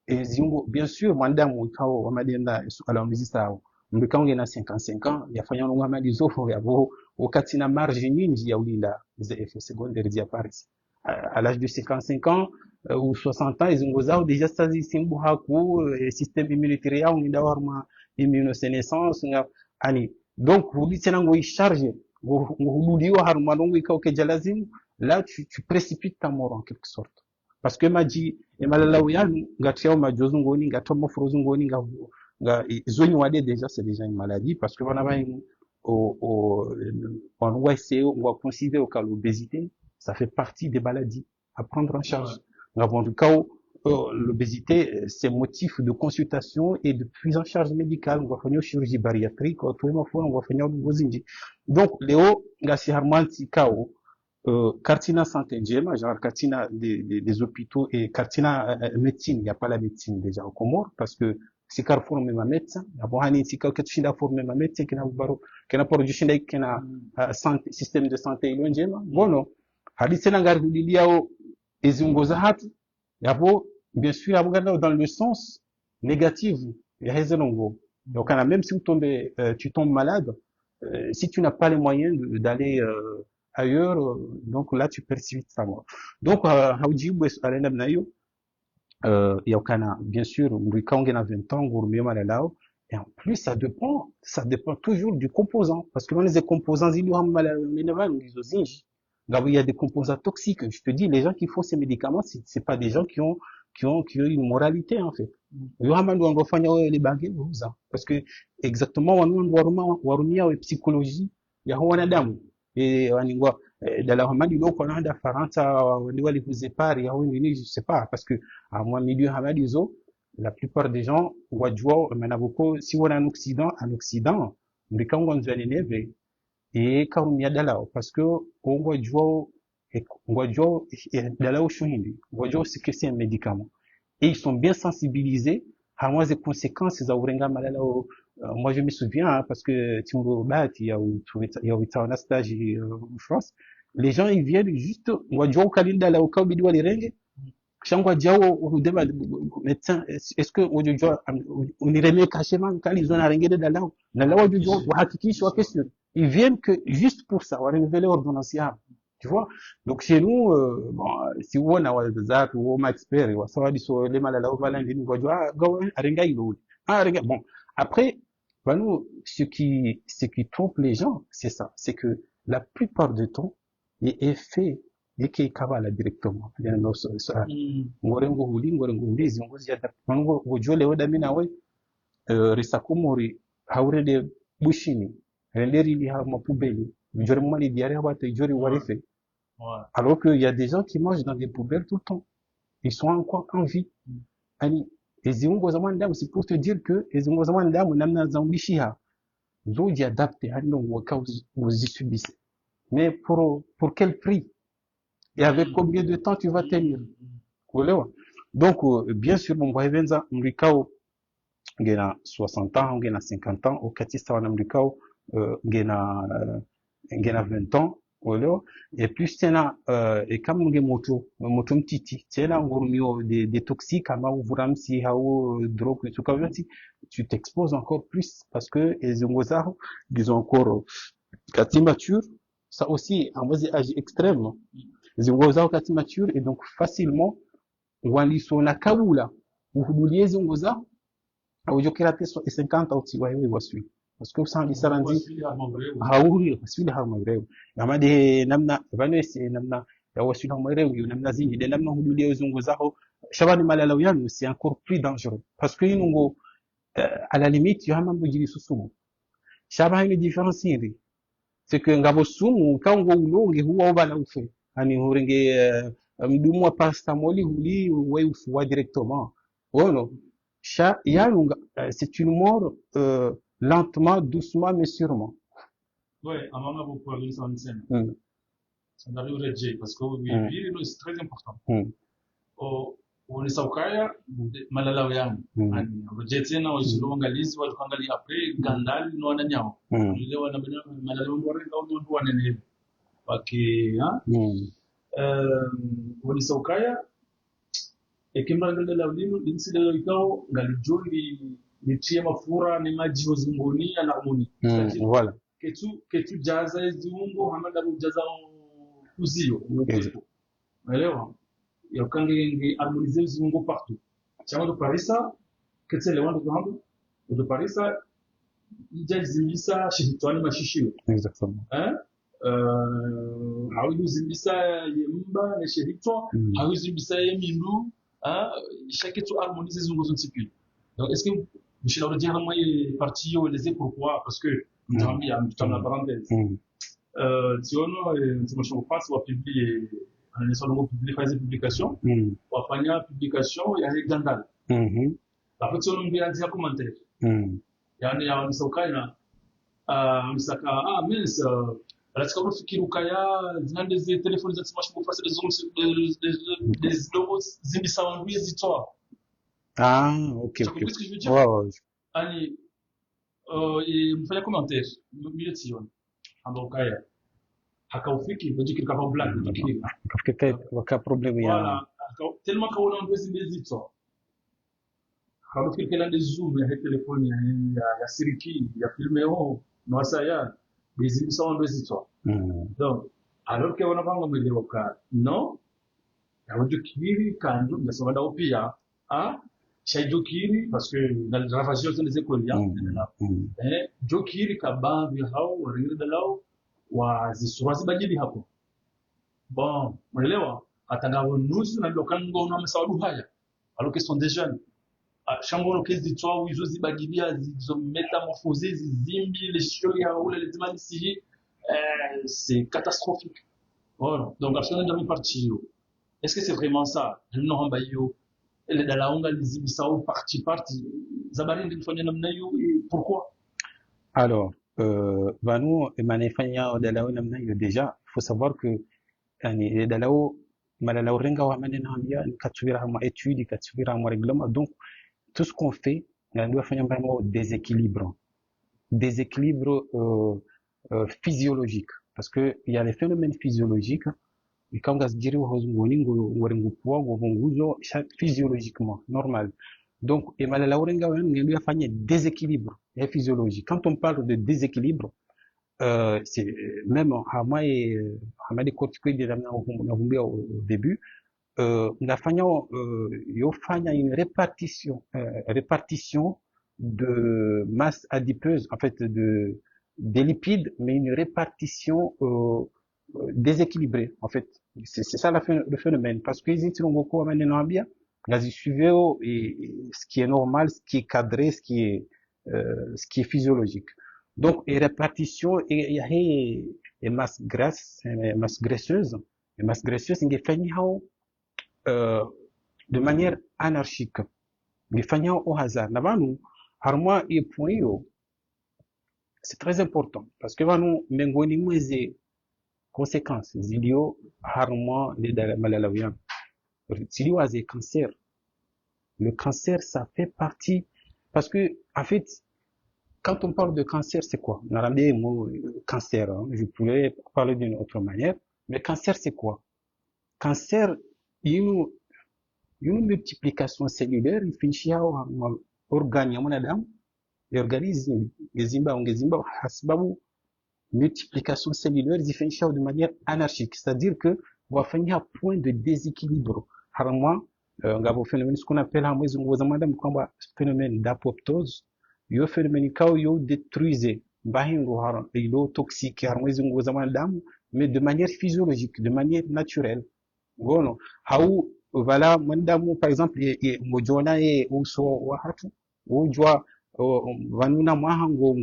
Et ziongo, bien sûr, mandamu kao hamade na ala mzisa mbikange na 55 ans, yafanya ngo hamade zofo yabo wakati na marge nyingi ya ulinda za effets secondaires diaparis. À l'âge de 55 ans ou 60 ans, ils ont déjà saisi simbu haku système immunitaire ya ulinda warma immunosénescence ani. Donc vous dites ngo charge nguhudiwa haruma ndongo ikao kejalazim, là tu précipites ta mort en quelque sorte. Parce que maji emalalawiya ngatia majozu ngoni ngatomo frozu ngoni nga zoni wade déjà c'est déjà une maladie parce que on a on va essayer, on va considérer au cas l'obésité, ça fait partie des maladies à prendre en charge. En tout cas, l'obésité, c'est motif de consultation et de prise en charge médicale. On va faire une chirurgie bariatrique, on va faire une donc, Léo, Gassi Harmanti Kao, Cartina Santé Djema, genre Cartina des hôpitaux et Cartina médecine, il n'y a pas la médecine déjà au Comores parce que si Carrefour même un médecin, d'abord si Carrefour forme même un médecin qui n'a pas produit qui n'a système de santé il y a bon non hadi Sénégal vous dit yao ezungoza hatu yabo bien sûr aboganda dans le sens négatif il y a raison donc même si tu tombes malade si tu n'as pas les moyens d'aller ailleurs donc là tu précipites ta mort donc haouji bwes alena nayo yaukana bien sûr mrikaonge na 20 ans gourmet malalao et en plus ça dépend toujours du composant parce que les composants il y a des composants toxiques je te dis les gens qui font ces médicaments c'est pas des gens qui ont une moralité en fait les baguettes parce que exactement warumia psychologie ya wanadamu et waningwa dala hamadi loko na da faransa wali kuzepari au nini je sais pas parce que à moi milieu hamadizo la plupart des gens wajua manaboko si wana en Occident mbikango nzali neve et karumia dala parce que wajua dala ushuhindi wajua ce que c'est un médicament et ils sont bien sensibilisés à moins des conséquences za urenga malala moi je me souviens hein, parce que Timbo Bat il y a eu un stage en France les gens ils viennent juste wajua kalinda la ukabidi wali renge Shangwa Diao, ou débat médecin, est-ce que on irait mieux cachement quand ils ont arrêté de là, dans la du jour, ou hakiki, soit question. Ils viennent que juste pour ça, on renouveler l'ordonnance. Tu vois? Donc, chez nous, bon, si on a des ou on expert, ça va dire, les malades, on va l'enlever, on va dire, ah, arenga, il est. Ah, arenga. Bon. Après, ben nous, ce qui trompe les gens, c'est ça. C'est que la plupart du temps, il est fait, et qui est kavala directement. Il y a ngorengo huli ngorengo huli ziongozi ya mango gojole wada mina we risakumori haurede bushini renderi li ha mapubeli jori mali diare wata jori warife Ouais. alors qu'il y a des gens qui mangent dans des poubelles tout le temps ils sont encore en vie ani eziongo zaman damu c'est pour te dire que eziongo zaman damu namna zambishiha zoji adapté hano waka uzisubise mais pour quel prix et avec combien de temps tu vas tenir Uelewa? Donc, bien sûr, mon Benza, Mrikao, ngena 60 ans, ngena 50 ans, wakati sawa na Mrikao, ngena 20 ans, uelewa? Et plus tena, et kama moto mtiti, tena ngurumio des toxiques, ama uvuramsi, hao, drogue, tout comme ça, tu t'exposes encore plus, parce que, les ongozaro, ils ont encore, kati mature, ça aussi, en bas âge extrême, les ongozaro kati mature, et donc, facilement, walisona kabula uhudulie zongo za awujokera teso 50 auti wewe waswi parce que sans lisaranzi hauri waswi ha magrew amade namna vano ese namna ya waswi ha magrew yu namna zingi de namna hudulie zongo zao shabani malala yanu c'est encore plus dangereux parce que inungo à la limite yo hamambo jiri susumu shaba ile différence iri c'est que ngabo sumu kango ulonge huwa obala ufe ani hurenge mdumu wa paracetamol huli wewe ufuwa directement oh non c'est une mort lentement doucement mais sûrement Ouais, à maman, vous pouvez aller sur une scène. mm. Ça n'arrive pas parce que Mm. c'est très important. Mm. On est saukaya, malala yangu. Mm. Ani, tena washilongalizi watukangalia après gandali no wananyao. Mm. Ile wana malala wangu au wanene. Waki, ha? Mm. On est saukaya, et que malgré la vie, l'incident de l'ikao, ngalijoli nitie mafura ni maji wazunguni na harmoni. Voilà. Ketu jaza ziungo hamada kujaza kuzio Exact. unaelewa yakange harmoniser ziungo partout chama do parisa ketele wando kwambo do parisa ijazimbisa shihitwani mashishio Exactement. hawidu zimbisa yemba na shihitwa hawidu zimbisa yemindu chaque harmoniser ziungo zontipi donc est-ce que je leur dire moi partie ou les pourquoi parce que Nzambi a mis la parenthèse. Tiono, c'est mon passe ou publier, on est sur le mot publier, faire des publications, ou à faire une publication, il y a des gandales. Après, tiono, on vient dire commentaire. Il y a un misokaya, misaka, mince, la tika fikiri ukaya, des téléphones, des smartphones, pour faire des logos, zimbisa wanguye zitoa. Ah, ok. Tu as compris ce que je veux dire? Ouais. Allez, mfanya commentaire milieu sioni ambao kaya hakaufiki ndio kikafa black ndio Kafika waka problem ya wala tellement kaona ndwezi bezito hakaufiki kila de zoom ya telefoni ya siriki ya filmeo no asaya bezimisa ndwezito donc alors que wanapanga mwelewa ka no ya wajukiri kandu ndasoma ndao pia shaijokiri parce que dans les ravages des écoles jokiri kabangi hao waringire dalao wazisurazi bajili hapo bon unaelewa atangao nusu na lokango na masawadu haya alors qu'ils sont des jeunes shangono kezi toa wizo zibagilia zizo métamorphoser zimbi les chiots ya ou les dimansi c'est catastrophique voilà donc absolument jamais parti est-ce que c'est vraiment ça non hambayo ile dalaunga lizibisao parti zabari ndifanya namna hiyo pourquoi alors vanu manefanya dalao namna hiyo déjà il faut savoir que yani dalao malala urenga wa manena ambia katsubira hama étude katsubira hama règlement donc tout ce qu'on fait on doit faire vraiment déséquilibre physiologique parce que il y a les phénomènes physiologiques ikawa zijiri hozungoni ngori ngupuwa ngovunguzo physiologiquement normal. Donc et malala urenga wen ngendu yafanya déséquilibre et physiologique. Quand on parle de déséquilibre, c'est même hama des corticoïdes au début, ngafanya yofanya une répartition de masse adipeuse, en fait des lipides, mais une répartition déséquilibrée, en fait. C'est ça le phénomène. Parce que ils ont beaucoup à mener bien, ils suivent ce qui est normal, ce qui est cadré, ce qui est physiologique. Donc, et répartition, et masse grasse, masse graisseuse, il fait de manière anarchique. Il fait au hasard. Nabanu, harmois et point c'est très important. Parce que nous, mengoni mweze conséquences, zilio harmois les malalawian. Zilio a des cancers. Le cancer, ça fait partie, parce que, en fait, quand on parle de cancer, c'est quoi? On a ramené le mot cancer, hein. Je pourrais parler d'une autre manière, mais cancer, c'est quoi? Cancer, il y a une multiplication cellulaire, il finit à organe, l'organisme, ngezimba, hasbabu, multiplication cellulaire, il finit de manière anarchique. C'est-à-dire que, on va finir à point de déséquilibre. Rarement, on va phénomène, ce qu'on appelle, un phénomène d'apoptose. Yo phénomène kao yo détruisé bahingo har ilo toxique har mwezingo zaman dam mais de manière physiologique, de manière naturelle. Gono haou voilà mandamu par exemple mojona uso wa hatu ujwa vanuna mahango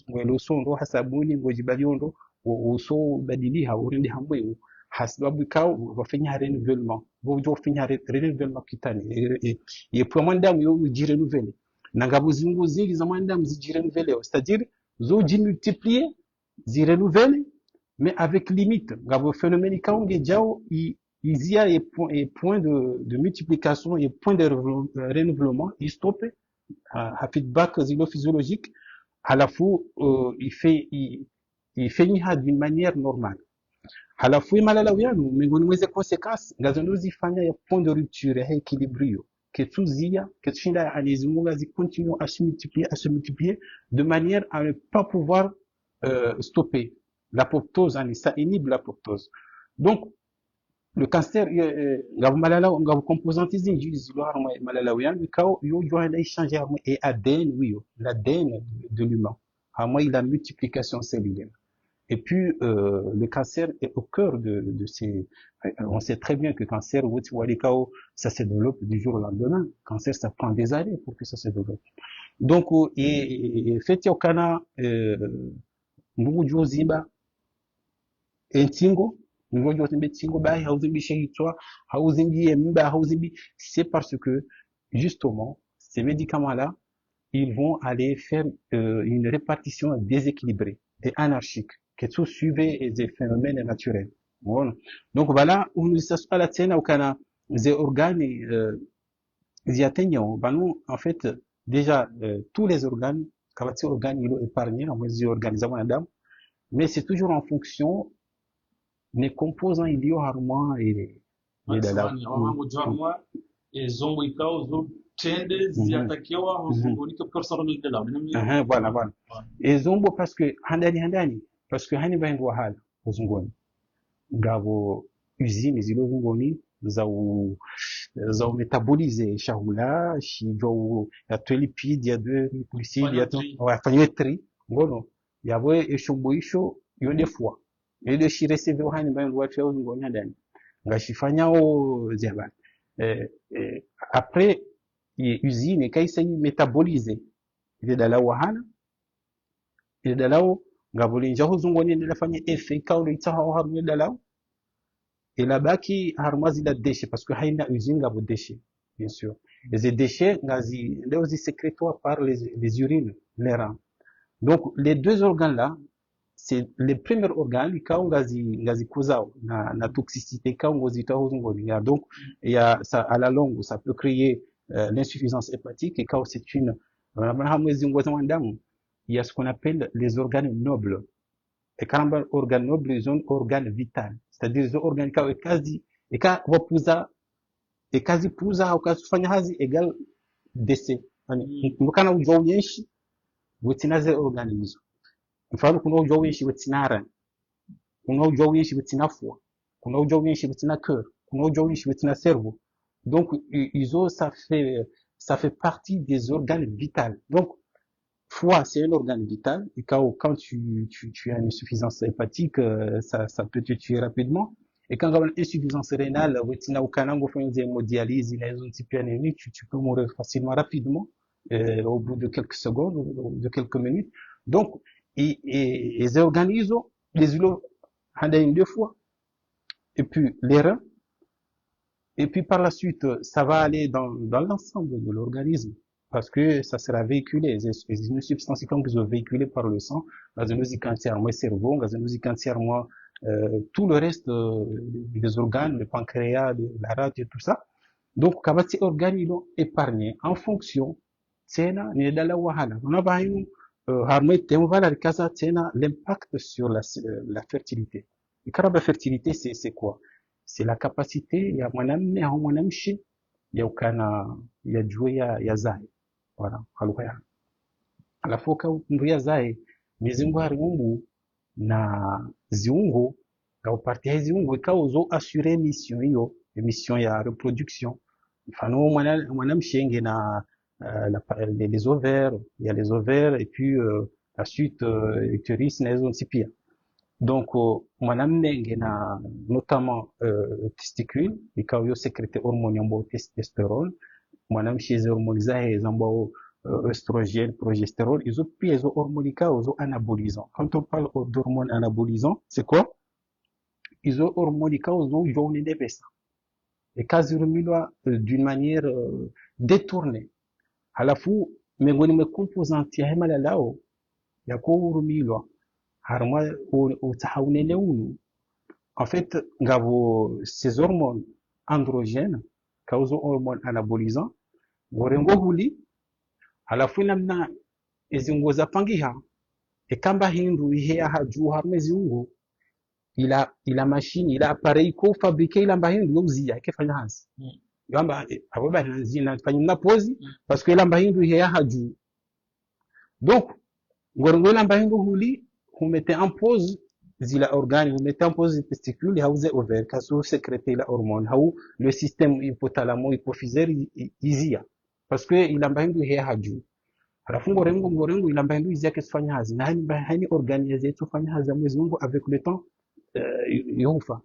ngelo sondo hasabuni ngojibaliondo uso badili haurindi hamwe hasbabu kao wafanya renouvellement bojo fanya renouvellement kitani et pour mandamu yo renouveler nangabo zingu zingi za mandamu renouveler, c'est-à-dire zo multiplier zi renouveler mais avec limite ngabo phénomène kaonge jao izia et point de multiplication et point de renouvellement il stoppe à feedback physiologique à la fois il fait d'une manière normale à la fois malalawiano mengoni mweze conséquences ngazondo zifanya ya point de rupture ya équilibre que tuzia que tshinda anizimunga zi continue à se multiplier de manière à ne pas pouvoir stopper l'apoptose, ça inhibe l'apoptose. Donc le cancer malala ngabu composante zinji zilwar malala wiyan kao yo joindre échanger et ADN oui l'ADN de l'humain à moi la multiplication cellulaire. Et puis le cancer est au cœur de ces on sait très bien que cancer ça se développe du jour au lendemain. Cancer ça prend des années pour que ça se développe. Donc et fait au kana ngujo zimba entingo ngojo zimbe tingo bai hauzimbi shehitwa hauzimbi mba hauzimbi c'est parce que justement ces médicaments là ils vont aller faire une répartition déséquilibrée et anarchique que tout suivait des phénomènes naturels. Voilà. Donc voilà, on nous à la tienne au Cana, des organes y atteignent. Nous, en fait, déjà tous les organes, quand ces organes ils sont épargnés, en des organes mais c'est toujours en fonction des composants idioharmois et voilà. Et zombo parce que handani parce que hani bahingo wahala uzungoni ngabo usine zilo zungoni za métaboliser chahula shijo ya lipide ya de glucide ya to wa fanywe tri ngono yabo eshomboisho yo des fois et de shi receiver hani bahingo wa twa uzungoni handani ngashifanya o zaba après usine kaisa métaboliser ile dala wahala ile dalao ngabuli njaho zungoni ndilafanya effet kauli itaha harmu dalao ila baki harmazi la déchets parce que haina usine ngabo déchets bien sûr les déchets ngazi leo zi sécrétoires par les urines les reins. Donc les deux organes là c'est les premiers organes quand ngazi kuzao na toxicité quand ngozi itaho zungoni donc il y a ça à la longue ça peut créer l'insuffisance hépatique et quand c'est une il y a ce qu'on appelle les organes nobles. Et quand on organe noble, ils ont organe vital. c'est-à-dire hizo organi ikawa kazi ikawapuza ikazi puza au kufanya hazi egal dese yani mkana ujwa wenshi wetina ze organi hizo mfano kuna ujwa wenshi wetinara kuna ujwa wenshi wetinafua kuna ujwa wenshi wetina cœur kuna ujwa wenshi wetina cerveau donc izo ça fait partie des organes vitaux donc foie, c'est un organe vital. Et quand tu as une insuffisance hépatique, ça peut te tuer rapidement. Et quand tu as une insuffisance rénale, tu peux mourir facilement, rapidement, au bout de quelques secondes, ou de quelques minutes. Donc, les organismes, les îlots, deux fois. Et puis, les reins. Et puis, par la suite, ça va aller dans l'ensemble de l'organisme. Parce que ça sera véhiculé, une substance qui sont véhiculées par le sang, dans une musique entière, moi, cerveau, dans une musique entière, moi, tout le reste des organes, le pancréas, la rate et tout ça. Donc, quand ces organes, ils ont épargné en fonction, c'est là, on a pas eu, l'impact sur la fertilité. Et quand la fertilité, c'est quoi? C'est la capacité, il y a mon il y a joué, il y a zai. Voilà, halukaya. Alafu ukambuya zae mizingo hari mungu na ziungo au parti ya ziungo ikawa assurer mission ya reproduction mfano mwanamshenge na les ovaires il y a les ovaires et puis la suite utérus na hizo pia donc mwanamnenge na notamment testicule ikawa yo sécréter hormone ambayo testostérone mwanamshize hormone zae ambao oestrogène, progestérone, ils ont puis ils ont hormonica, ils ont anabolisants. Quand on parle d'hormones anabolisants, c'est quoi? Ils ont hormonica, ils ont jaune des baissants. Et quasiment d'une manière détournée. À la fois, mais on me composante ya hema lao ya kuhurumilwa harma utahaunene unu. En fait, ngavo ces hormones androgènes, cause hormones anabolisants, gorengo huli halafu namna izingo za pangiha ekamba hindu ihe haju harme ziungo ila machine ila appareil ko fabriquer ila mbahindu yozia ikifanya hansi yamba abo banzina fanya na pose parce que ila mbahindu ihe haju donc ngorongo ila mbahindu huli humete en pause zila organe humete en pause testicule hauze ovaire kaso sécréter la hormone hau le système hypothalamo hypophysaire izia parce que ila mbahindu ihe haju halafu ngorengo ila mbahindu izia kesifanya hazi na hani organe zetu fanya hazi mwezi Mungu avec le temps yufa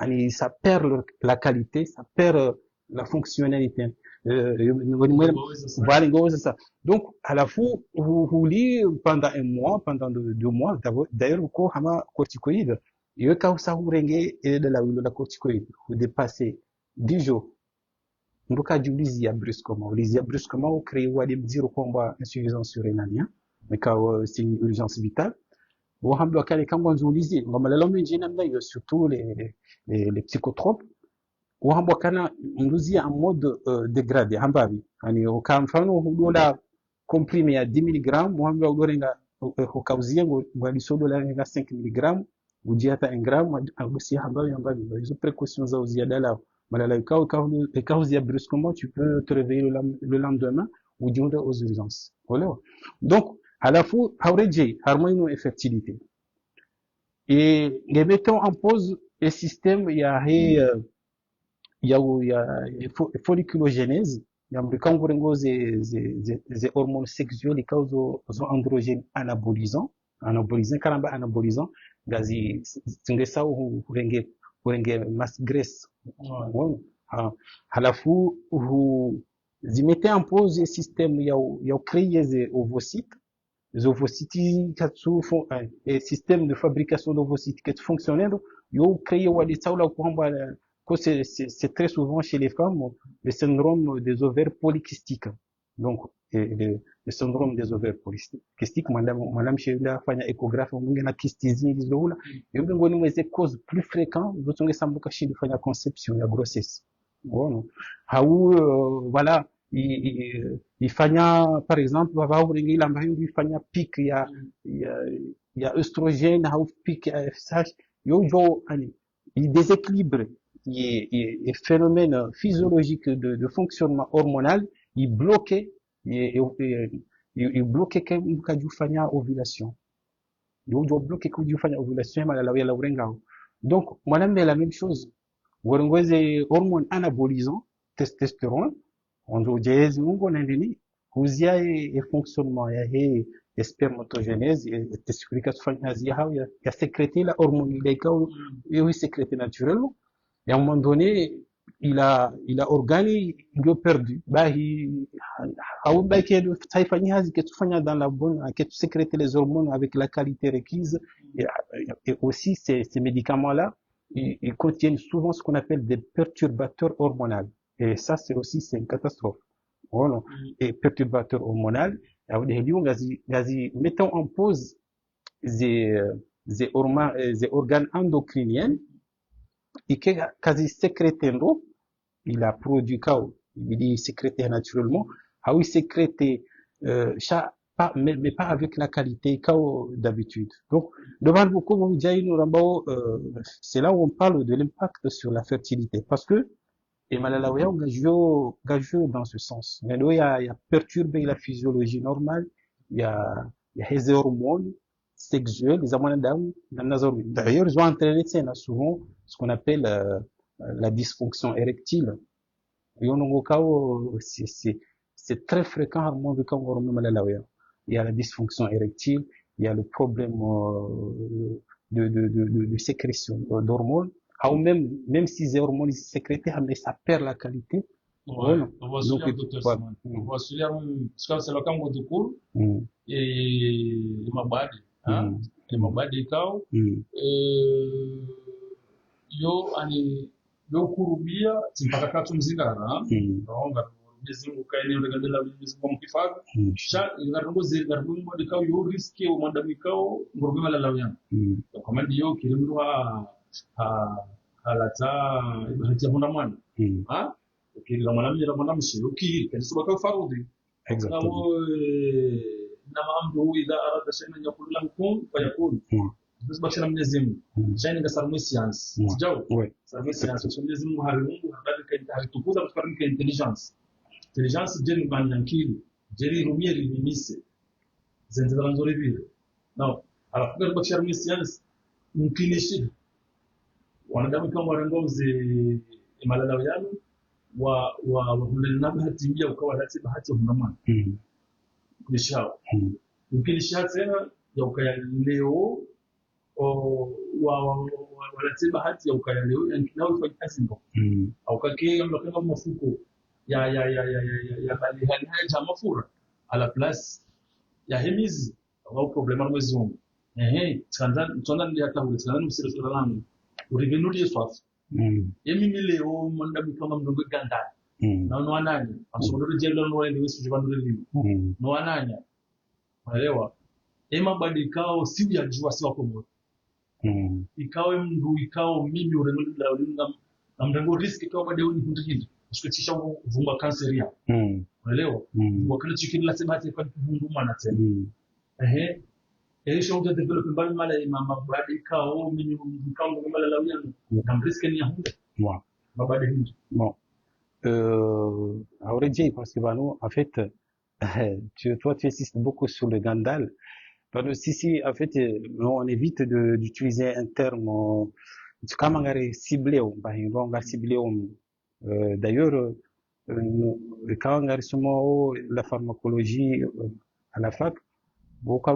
yani ça perd la qualité ça perd la fonctionnalité voilà c'est ça donc à la fois vous lit pendant un mois pendant 2 mois d'ailleurs ko hama corticoïde iyo ka sa urenge de la corticoïde vous dépassez 10 jours ndoka julizia brusquement au créer ou aller dire combat insuffisance rénale mais quand c'est une urgence vitale wahambi kale kangwa nzulizi ngomalalo menjina mdayo surtout les psychotropes wahambi kana nduzi en mode dégradé hambabi yani ukamfano hudola comprimé ya 10 mg wahambi udorenga ukauzia ngwalisodo la 5 mg ujia hata 1 gram agusi hambabi hizo précautions za uzia dala malala ikauzia brusquement tu peux te réveiller le lendemain ou dire aux urgences voilà donc à la fois haureje harmonie et fertilité et les mettons en pause le système il y a folliculogénèse il y a des hormones sexuelles qui causent des androgènes anabolisants karamba anabolisants gazi singesa urenge masse graisse halafu zimettez en pause le système il y a créé des ovocytes les ovocytes qui font un système de fabrication d'ovocytes qui fonctionne yo créé wali saula kwamba que c'est très souvent chez les femmes le syndrome des ovaires polykystiques donc le syndrome des ovaires polykystiques madame shela fanya échographie mungi na kystisie izola yombe ngoni mweze cause plus fréquent zotonge sambuka shindi fanya conception ya grossesse bon voilà il fanya par exemple baba uringi lamba hindi fanya pic ya oestrogène au pic ya FSH yo ani il déséquilibre les phénomènes physiologiques de fonctionnement hormonal, il bloquait, il bloquait quand il fanya ovulation. Il doit bloquer quand il fanya ovulation, la urengao. Donc, madame, c'est la même chose. Des hormones anabolisants, testostérone, on dit, on a kuzia e fonctionnement ya he spermatogenèse et testiculation il y a sécrété la hormone il est sécrété naturellement et à un moment donné il a organe il a perdu bah il a bah qui ça fait hazi que tu fanya dans la bonne que tu sécréter les hormones avec la qualité requise et aussi ces médicaments là ils contiennent souvent ce qu'on appelle des perturbateurs hormonaux et ça c'est une catastrophe. Voilà. Et perturbateur hormonal, mettons en pause les organes endocriniens et que quasi sécrété il a produit il est sécrété naturellement, il sécrété pas, mais pas avec la qualité d'habitude. Donc, devant beaucoup, c'est là où on parle de l'impact sur la fertilité parce que et Malalawea gageux dans ce sens. Mais là, il y a perturbé la physiologie normale, il y a les hormones sexuelles, les hormones d'ailleurs, ils ont entraîné souvent ce qu'on appelle la dysfonction érectile. Et c'est très fréquent au Malalawea. Il y a la dysfonction érectile, il y a le problème de sécrétion d'hormones ou même si les hormones sécrétées, mais ça perd la qualité. Ouais, Voilà. on va Donc, suivre Dr. Simon. On va suivre, parce que c'est le camp de cours, et ma bad, hein, et ma bad des cas, yo, ani, yo kurubia, timpaka katu mzingara, naonga, mizingu kaini uregadela mizingu mkifaga, sha, garungo de kao yo riski o mandami kao, ngurugima la lawyana. Donc, comment dire, kilimdu halata, hatia mwana, hein? Ukirira mwanamira mwanamshi ukiri kanisuba ka farudi exactement na maamdu idha arada shay'an yaqul lahu kun fayakun bas bashara Mwenyezi Mungu shay'an ngasarmu science sijao sarmu science Mwenyezi Mungu harimungu hadalika haritukuza kufarimika intelligence jeri banyankili jeri rumieri limise zenza nzuri vile no alafuka bashara science mkinishi wanadamu kama warengozi imalala yanu wa hulena bahati mbia ukawa lati bahati hunamana kulishao ukilisha tena ya ukaya leo wa lati bahati ya ukaya leo nao ifanye kazi ndo au kake mlokanga mafuko ya bali hali haja mafura ala plus ya hemizi au problema mwezi wangu tsanda ndio hata ule tsanda msiri langu urigenulie swafu yemimi leo mwanda mikama mdongo ganda na nwananya amsomoro jelo nwaende wesu jibandule limo nwananya unaelewa ema badikao si ya jua si wako moto ikawe mndu ikao mimi urengo la ulinga na mrengo risk ikawa bade uni kuntikindi usikitisha vumba cancer ya unaelewa wakati chikila sebati kwa kuvunduma na tena elisho develop mbali mala mama badikao mimi mkango mala la uyano na risk ni hunde bon parce que nous en fait toi tu insistes beaucoup sur le Gandal. Si, en fait, on évite d'utiliser un terme, comme on a ciblé, d'ailleurs, quand on a la pharmacologie à la fac, beaucoup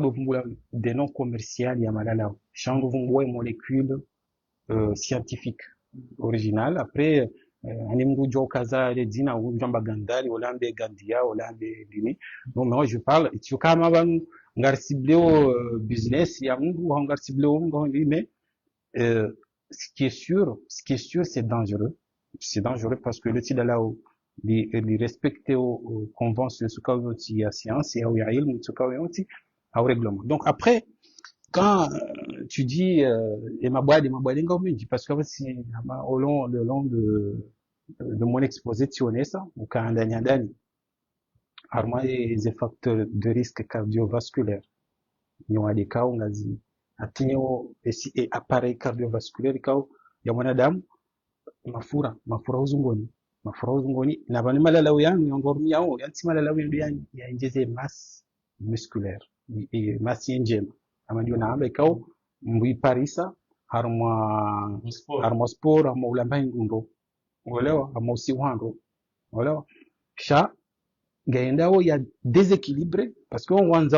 des noms commerciaux, il y a malala, change de molécules scientifiques originales. Après, on a kaza les dina ou jamba gandali, Hollande gandia, Hollande dini. Donc, moi, je parle, tu comme ngar ciblé au business, il y a un ngar ciblé au mais ce qui est sûr, c'est dangereux. C'est dangereux parce que le titre là où il respecte aux conventions ce qu'il y a science et où il y a ilm ce qu'il y a au règlement. Donc après, quand tu dis et ma boîte parce que si le long de mon exposé tu connais ça ou quand dani harma des facteurs de risque cardiovasculaire ni wa de kawo ngazi atinyo esi appareil cardiovasculaire kawo ya mwanadamu mafura uzungoni na bani malalau yangu yongormi yao yanti malalau yangu ya injeze masse musculaire masse njema ama ndio naamba ikao mbui parisa harma sport ama ulamba ngundo uelewa ama usiwando uelewa kisha ngaendao ya déséquilibré parce que on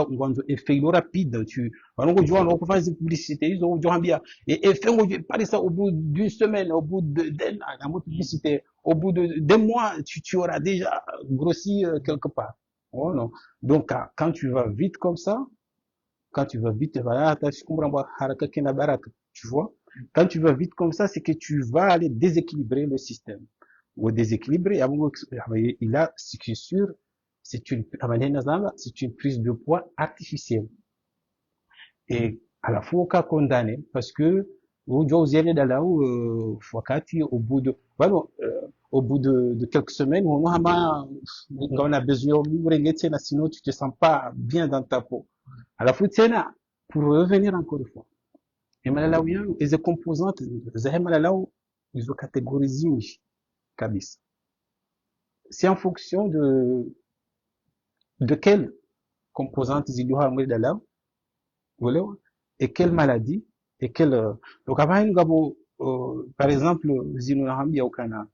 effet rapide tu wanongo jua on kufanya publicité hizo unjoambia effet ngo parisa au bout d'une semaine au bout d'un la publicité au bout de 2 mois tu auras déjà grossi quelque part oh non donc quand tu vas vite comme ça quand tu vas vite voilà haraka kina baraka tu vois quand tu vas vite comme ça c'est que tu vas aller déséquilibrer le système ou déséquilibrer il a ce qui est sûr c'est une prise de poids artificielle et à la fois qu'à condamner parce que wakati au bout de quelques semaines on a besoin de sinon tu te sens pas bien dans ta peau à la fois pour revenir encore une fois et les composantes ils ont catégorisé kabisa c'est en fonction de quelle composante zilizokuwa mwili dalau uelewa et quelle maladie et quelle donc hapa ngabo par exemple zinaambia ukana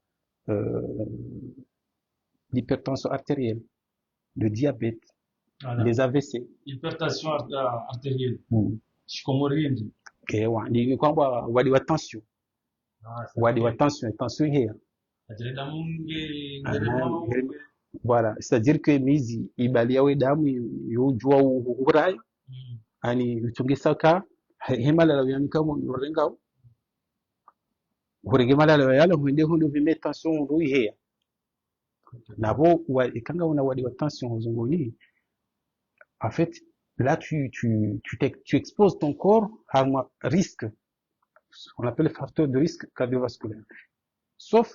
l'hypertension artérielle le diabète Voilà. les AVC Hypertension artérielle shikomorindi kewa ni kwamba wadi wa tension tension hii ajeleda munge voilà c'est-à-dire que mizi ibalia we damu yujua uhurai ani utungisaka hemala la yani kama urenga urenge mala la yala huende hundu vime tension rui hea nabo kanga una wadi wa tension zongoni en fait là tu exposes ton corps à un risque on appelle le facteur de risque cardiovasculaire sauf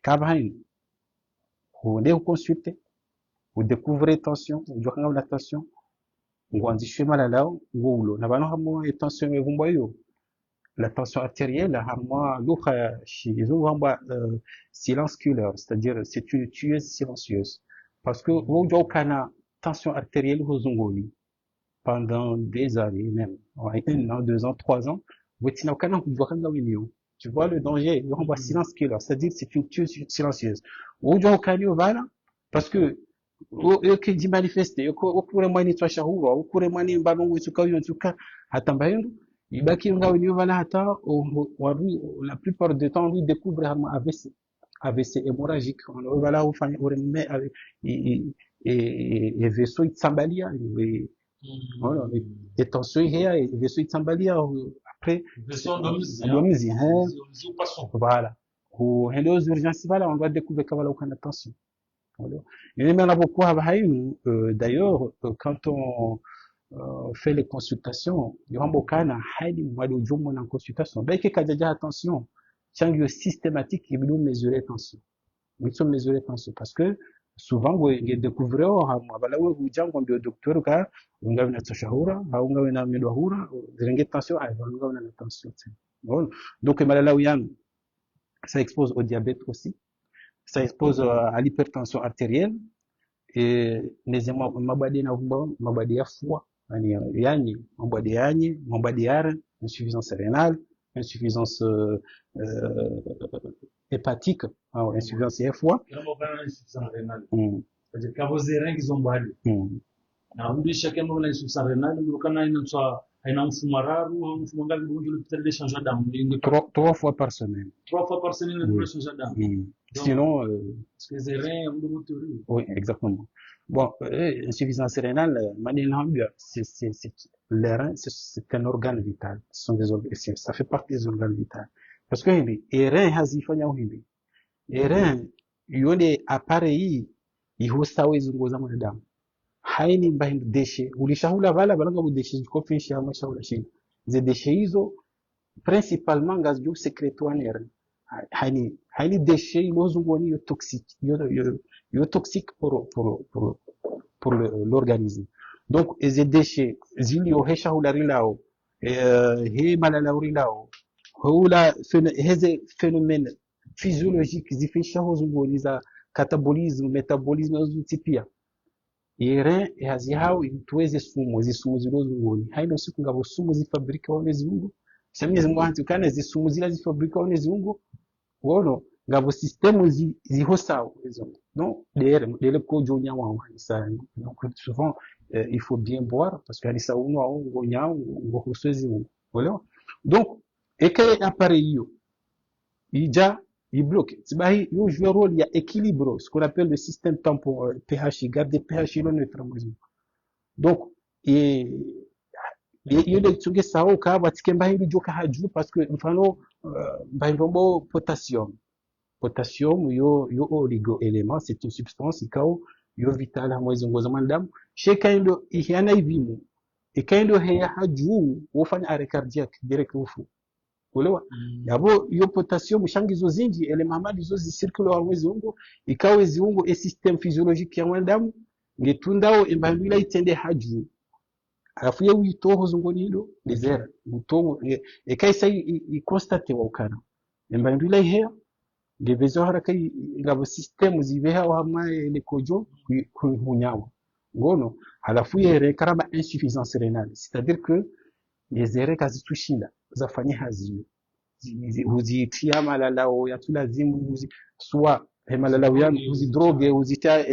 kabahin vous consultez, vous découvrez tension, vous avez la tension, vous en dites malala, vous n'avez pas tension et vous voyez la tension artérielle, silence killer, c'est-à-dire c'est une tueuse silencieuse, parce que vous avez une tension artérielle pendant des années même, 1 an, 2 ans, 3 ans, vous avez tu vois le danger, il y a silence killer, c'est-à-dire c'est une tueuse silencieuse. Parce que yoke di manifeste okure mwani twashahura okure mwani mbalongo tukayo tuka hata mbayendo ibaki ngawe niyo vala hata la plupart du temps lui découvre un AVC hémorragique on va là ufanya ureme et vaisseau itsambalia voilà et tension hier et vaisseau itsambalia après domizi voilà ou aux urgences voilà on doit découvrir qu'il y a une tension. D'ailleurs, quand on fait les consultations, il y a une consultation. Ben, attention, c'est systématique, il faut mesurer tension. Il faut mesurer tension parce que souvent, vous découvrez, vous docteur, vous avez une tashahura, vous avez une medwahura, vous avez une tension, vous avez une tension. Donc, ça expose au diabète aussi. Ça expose à l'hypertension artérielle et les mabadi ya foie yani mabadi ya insuffisance rénale insuffisance hépatique insuffisance ya foie c'est-à-dire que vos reins qui sont bali na rudi chacun dans l'insuffisance rénale kana haina mfumo raru au mfumo ngali bonjo l'hôpital de changer damu 3 fois par semaine le changer damu sinon parce que les reins ont de théorie oui exactement bon insuffisance rénale les reins c'est un organe vital ce sont des organes ça fait partie des organes vitaux parce que les reins hazifanya hivi les reins yone appareil ihusawe zunguza mwanadamu haini mbahindu deshe ulishahula vala balanga budeshe zikofishi ama shahula shi ze deshe hizo principalement gaz du sécrétoire haini deshe ilozungoni yo toxique pour l'organisme donc ces déchets zili yo heshahula rilao he malala rilao هو لا هذا phénomène physiologique zifisha hozungoniza catabolisme metabolisme zutipia yere yazihau tuweze sumu zisumu zilozungoni haino siku ngabo sumu zifabrika one ziungo shamye zimwanzi kana zisumu zila zifabrika one ziungo wono ngabo système ziho sawa izo non dele ko jonya wa ça donc souvent il faut bien boire parce que alisa uno au gonya ngo hosezi voilà donc et quel appareil yo ija il bloque tibahi yo joue rôle ya équilibre ce qu'on appelle le système tampon pH garder pH lo neutre donc et iyo de tsuge sawo ka batike mbahi joka haju parce que mfano mbahi rombo potassium yo oligo élément c'est une substance ikao yo vital hamwezi ngoza mandam shekaindo ihana ivimu ikaindo heya haju wofanya arrêt cardiaque direct ufu kuelewa yabo yo potassium shangizo zinji element mali zo zicircule hamwezi ungo ikawe ziungo e système physiologique ya mwanadamu ngetundao embandula itende haju alafu ye witoho zungonido desera mutongo ekaisa i constate wakana embandula ihe ngebezo haraka ngabo system zibeha wama le kojo kunyawa ngono halafu yere karaba insuffisance rénale c'est-à-dire que les erreurs kazitushinda zafanya haziyo huzitia malalao ya tulazimu huzi soit malalao ya huzi drogue huzita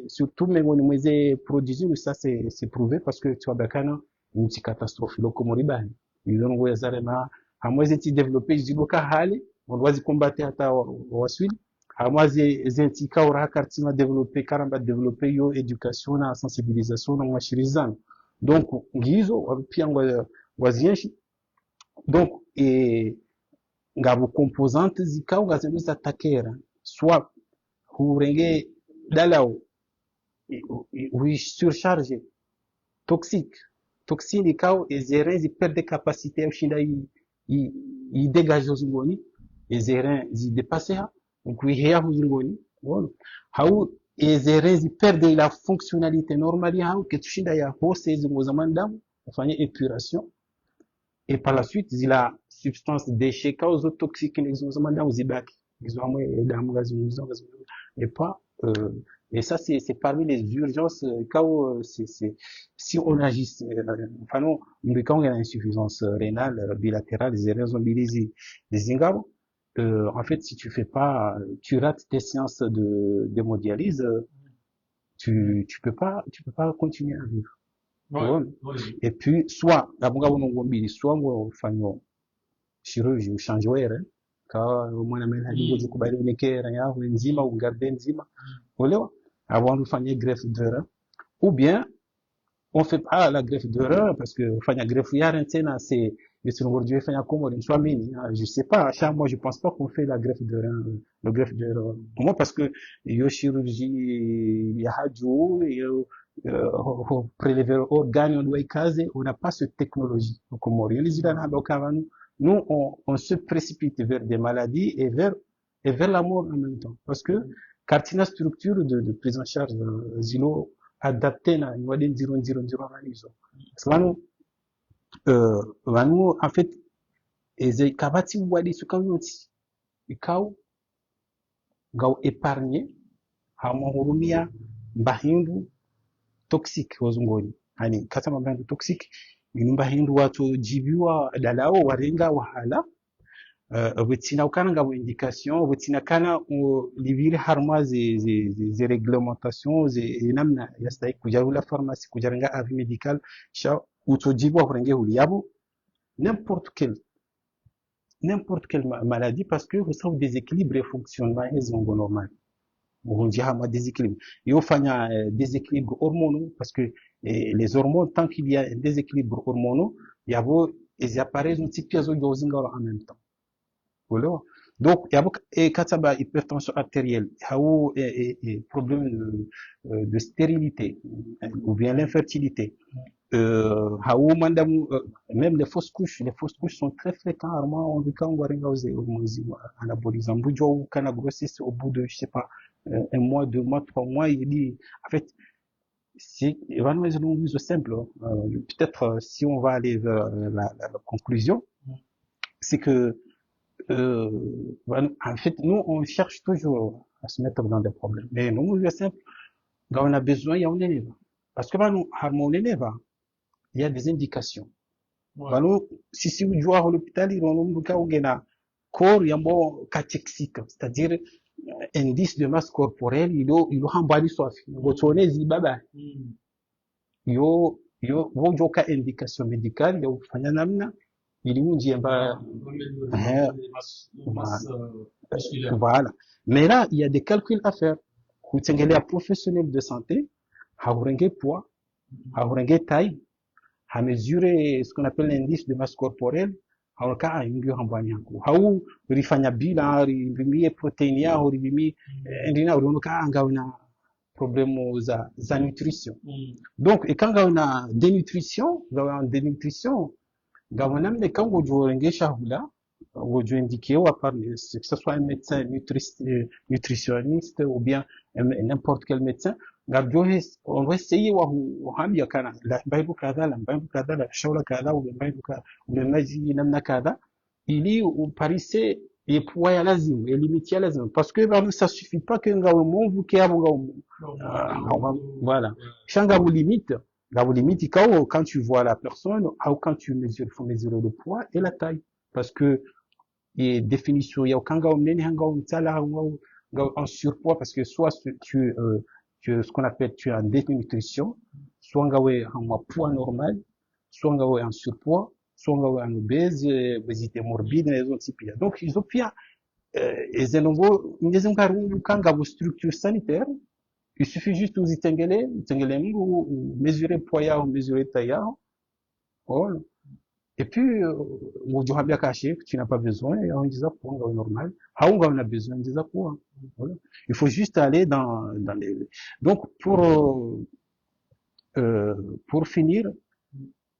surtout mengoni mweze produire ça c'est prouvé parce que tu abakana une catastrophe lokomoribani ilongo yazarema hamweze ti développer ziboka hali on doit combattre hata waswili hamwazi zentika ora kartima développer karamba développer yo éducation na sensibilisation na mwashirizana donc ngizo pia wazienshi donc ngabo composante zikao ngazenuza takera soit hurenge dalao oui surcharge toxique toxine ikao ezere zi perdre capacité ya ushinda i dégage zungoni ezere zi dépasser donc oui heya zungoni voilà hau ezere zi perdre la fonctionnalité normale hau que tushinda ya hose zungo zamandam ufanye épuration et par la suite zila substance déchet cause toxique nezozamandam zibaki zomwe damu gazunguzo et pas et ça c'est parmi les urgences quand si on agit enfin non quand il y a une insuffisance rénale bilatérale des raisons des ingabo en fait si tu fais pas tu rates tes séances de d'hémodialyse tu peux pas continuer à vivre et puis soit la mugabo ngombili soit ngo fanyo chirurgie ou change were kawa mwana mena hadi kubali nekera yaho nzima ugarde nzima olewa avant de faire greffe de rein ou bien on fait pas la greffe de rein parce que faire greffe yaren tena c'est aujourd'hui faire comme soit mini je sais pas chaque moi je pense pas qu'on fait la greffe de rein le greffe de rein moi parce que yo chirurgie ya haju yo prélever organes on doit caser on n'a pas cette technologie donc on nous on se précipite vers des maladies et vers la mort en même temps parce que cartina structure de prise en charge zilo adapté na nywaden 000 analizo sababu vanu en fait eze kabati wadi sukanyoti ikao ngao épargner hamahurumia mbahindu toxique wazungoni hani kata mabandu toxique mbahindu watu jibiwa dalao warenga wahala wetina ukana ngabo indication wetina kana livire harma ze réglementation ze namna yastai kujarula pharmacie kujarenga avis médical sha utojibwa kurenge huliabo n'importe quelle maladie parce que vous savez déséquilibre fonctionnement ezongo normal on hama déséquilibre yo fanya déséquilibre hormonaux parce que les hormones tant qu'il y a un déséquilibre hormonaux yabo les appareils ont type zo yozinga en même temps voilà donc yabo et kataba hypertension artérielle haou problème de stérilité ou bien l'infertilité haou mandam même les fausses couches sont très fréquentes rarement on veut quand on warenga anabolisant bujo kana grossesse au bout de je sais pas un mois 2 mois 3 mois il dit en fait c'est vraiment simple peut-être si on va aller vers la conclusion c'est que euh, en fait, nous, on cherche toujours à se mettre dans des problèmes. Mais nous, c'est simple. Quand on a besoin, il y a un élève. Parce que, nous, à mon élève, il y a des indications. Ouais. Nous, si vous jouez à l'hôpital, il y a un cas où il y a un corps, il y a un cas toxique. C'est-à-dire, indice de masse corporelle, il y a un bali soif. Vous tournez, il y a yo ka indication médicale, yo fanya namna, ili unji amba, voilà. Mais là, il y a des calculs à faire. Kutengelea professionnel de santé, haurenge poids, haurenge taille, à mesurer ce qu'on appelle l'indice de masse corporelle, hauka ingi hambwanyangu. Hau rifanya bila, ribimi proteinia, ribimi ndina urunuka anga una problème za nutrition. Donc, et quand on a dénutrition, quand on a des quand on a shahula, on a indiqué ou à part que ce soit un médecin nutritionniste ou bien n'importe quel médecin, on va essayer ou hamia kana la mbaibu kadha la shaula kadha ou mbaibu kadha ou le maji namna kadha ili uparise et poids ya lazima et limite ya lazima parce que ça suffit pas que ngawe monvu ke abo ngawe voilà changa vous limite quand tu vois la personne ou quand tu mesures il faut mesurer le poids et la taille parce que et définition ya kanga umnene hanga umtala en surpoids parce que soit tu ce qu'on appelle tu es en dénutrition soit ngawe en poids normal soit ngawe en surpoids soit ngawe en obèse obésité morbide les autres types donc ils ont pia et nouveau ngeze ngaru kanga vos structures sanitaires il suffit juste de vous mesurer poids ou mesurer taille voilà. Et puis, tu n'as pas besoin, et on dit ça pour un normal. On a besoin, on dit ça pour. Voilà. Il faut juste aller dans les. Donc, pour finir,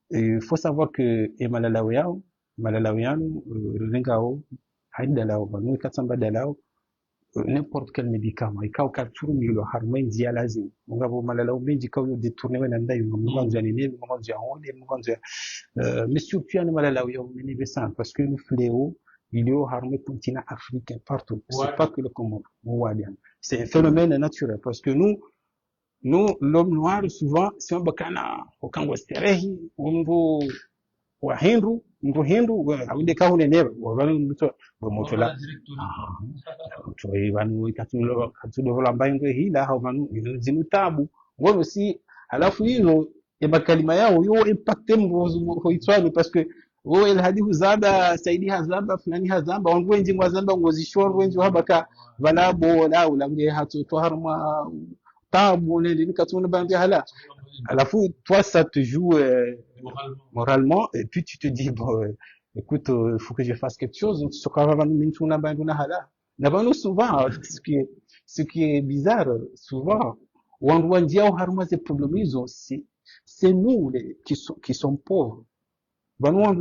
il faut savoir que Malalawian, Rengao, Haïdalao, nous, Katsamba Dalao, n'importe quel médicament, il faut capturer le harmoine dialazine. On va vous malalaw, mais il faut détourner un anda, il faut mais surtout, on malalaw, il y a parce que le fléau, il est au harmoine continent africain partout. C'est pas que le Congo, c'est un phénomène naturel parce que l'homme noir, souvent, si on bakana, au Congo, Wahindu, awinde kahune neba, wabanu mutola, wanu katulola mbaingo hila, hawanu zinu tabu, wano si, halafu hilo, makalima yao, yo impacte mwoitwani, parce que, el hadi huzaba, saidi hazaba, fulani hazaba, wanguenji mwazamba, ngozishwa, wanguenji wahabaka, valabo, la, ulange hatu, toharma, tabu, nini katuna bandi hala. À la fois, toi, ça te joue moralement, et puis tu te dis, bon, écoute, il faut que je fasse quelque chose. Souvent, ce qui est bizarre, souvent, c'est nous qui sont pauvres. En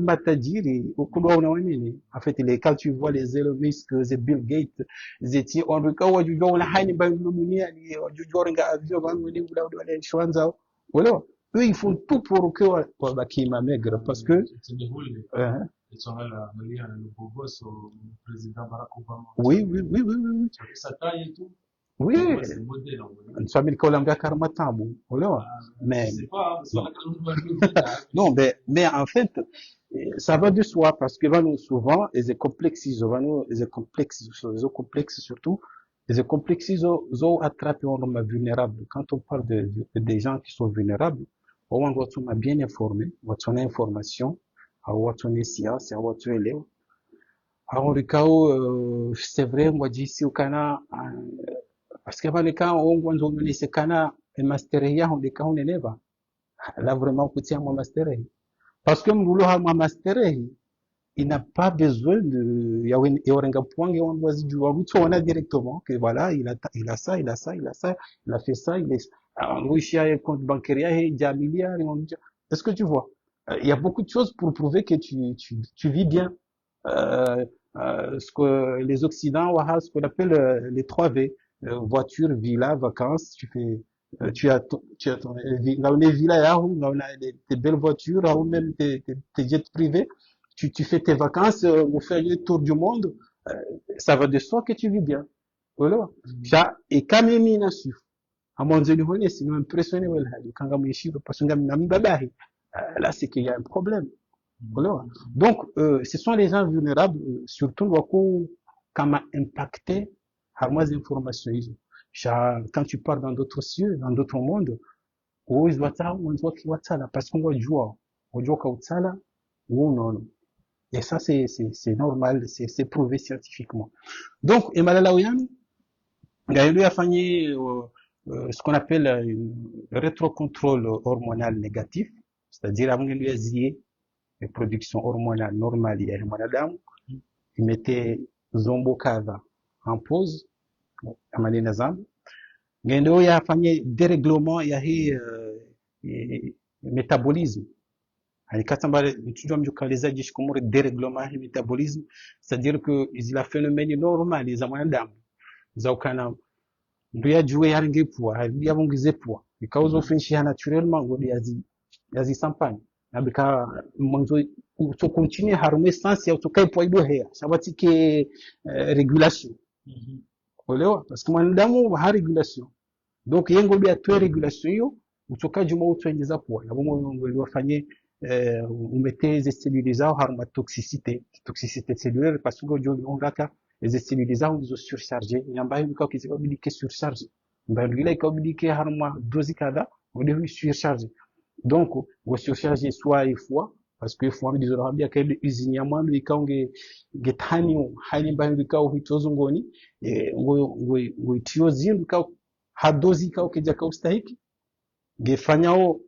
fait, quand tu vois les Elon Musk, les Bill Gates, voilà. Eux, ils font tout pour que Bakima maigre parce que oui, oui, oui, oui, oui. Oui, Nswamili Kolambia Karmatabu, voilà. Mais non, mais en fait, ça va de soi parce que souvent, les complexes, ils complexes surtout, les complexes, ils ont attrapé un homme vulnérable. Quand on parle des gens qui sont vulnérables, on doit être bien informé, on doit être information, on doit être science, on doit être élève. Alors, c'est vrai, moi, d'ici au Canada, parce que les cas, on voit ce Canada, et masteria, on les cas, on élève. Là, vraiment, on tient mon masteria. Parce que mon masteria, il n'a pas besoin de, il y a un point et on doit dire directement que voilà, il a ça, il a ça, il a ça, il a fait ça, il est, il a un compte bancaire, il a un milliard, est-ce que tu vois? Il y a beaucoup de choses pour prouver que tu vis bien. Ce que les Occidents, ce qu'on appelle les 3 V, voiture, villa, vacances, tu as ton, on a des villas, on a des belles voitures, ou même des jets privés. tu fais tes vacances, vous faites le tour du monde, ça va de soi que tu vis bien. Voilà. Ça, et quand même, il a su. À mon Dieu, c'est impressionné, voilà. Quand on me parce qu'on a là, c'est qu'il y a un problème. Voilà. Donc, ce sont les gens vulnérables, surtout, quand m'a impacté, à moi, informations. Quand tu pars dans d'autres cieux, dans d'autres mondes, où ils voient ça, on voit qu'ils voient ça, là, parce qu'on voit jouer. On voit qu'il ça, là, ou non. Et ça, c'est normal, c'est prouvé scientifiquement. Donc, Emmanuel Aouyam, il a fait ce qu'on appelle un rétrocontrôle hormonal négatif, c'est-à-dire avant qu'il ait les productions hormonales normales et hormonales, il mettait Zombocava en pause, à Malinazam. Il a fait dérèglement, il y a eu métabolisme. Dérèglement du métabolisme, c'est-à-dire que il a fait le phénomène normal, les amandam. Ils ont ndio ya juu ya ringi pua ya bungize pua ikauzo finshi ya naturellement ngodi yazi sampani na bika mwanzo to continue harume sans ya to kai pua ido hea sabati ke régulation olewa parce que mwanadamu ha régulation donc yengo bia to régulation yo utokaji mo utwengeza pua yabo ngoli wafanye umete zestabiliza haruma toxicité cellulaire parce que jo ngaka les stabilisants ils ont surchargé nyamba hiyo kwa kiziko bidike surcharge mbali ile kwa bidike haruma dozi kada on surcharge donc on surcharge soit une fois parce que fois bizo rabia kaide usine ya mwandu ikaonge getani hali mbali bikao hitozo ngoni ngo tio zindu ka hadozi ka ukija ka ustahiki gefanyao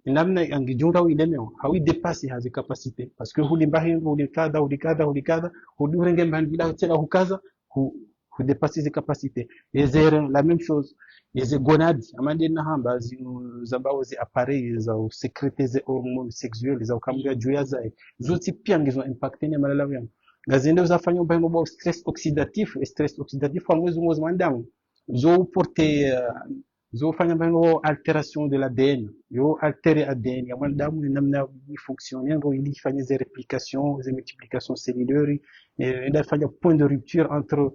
namna angijunga uilemeo hawi depasi hazi capacité parce que hulimbahi hulikada hudurenge mbandila tena hukaza hu dépasser ses capacités les erreurs la même chose les gonades amande na hamba zambao zi appareils za sécréter les hormones sexuelles za ukamga juya za zote pia ngizo impacter ni malala yangu ngazende zafanya mbango bo stress oxydatif kwa mwezi mwandamu zo porter zofanya mbango alteration de l'ADN yo altérer ADN ya mwanadamu namna fonctionner ngo ili fanya des réplications des multiplications cellulaires et ndafanya point de rupture entre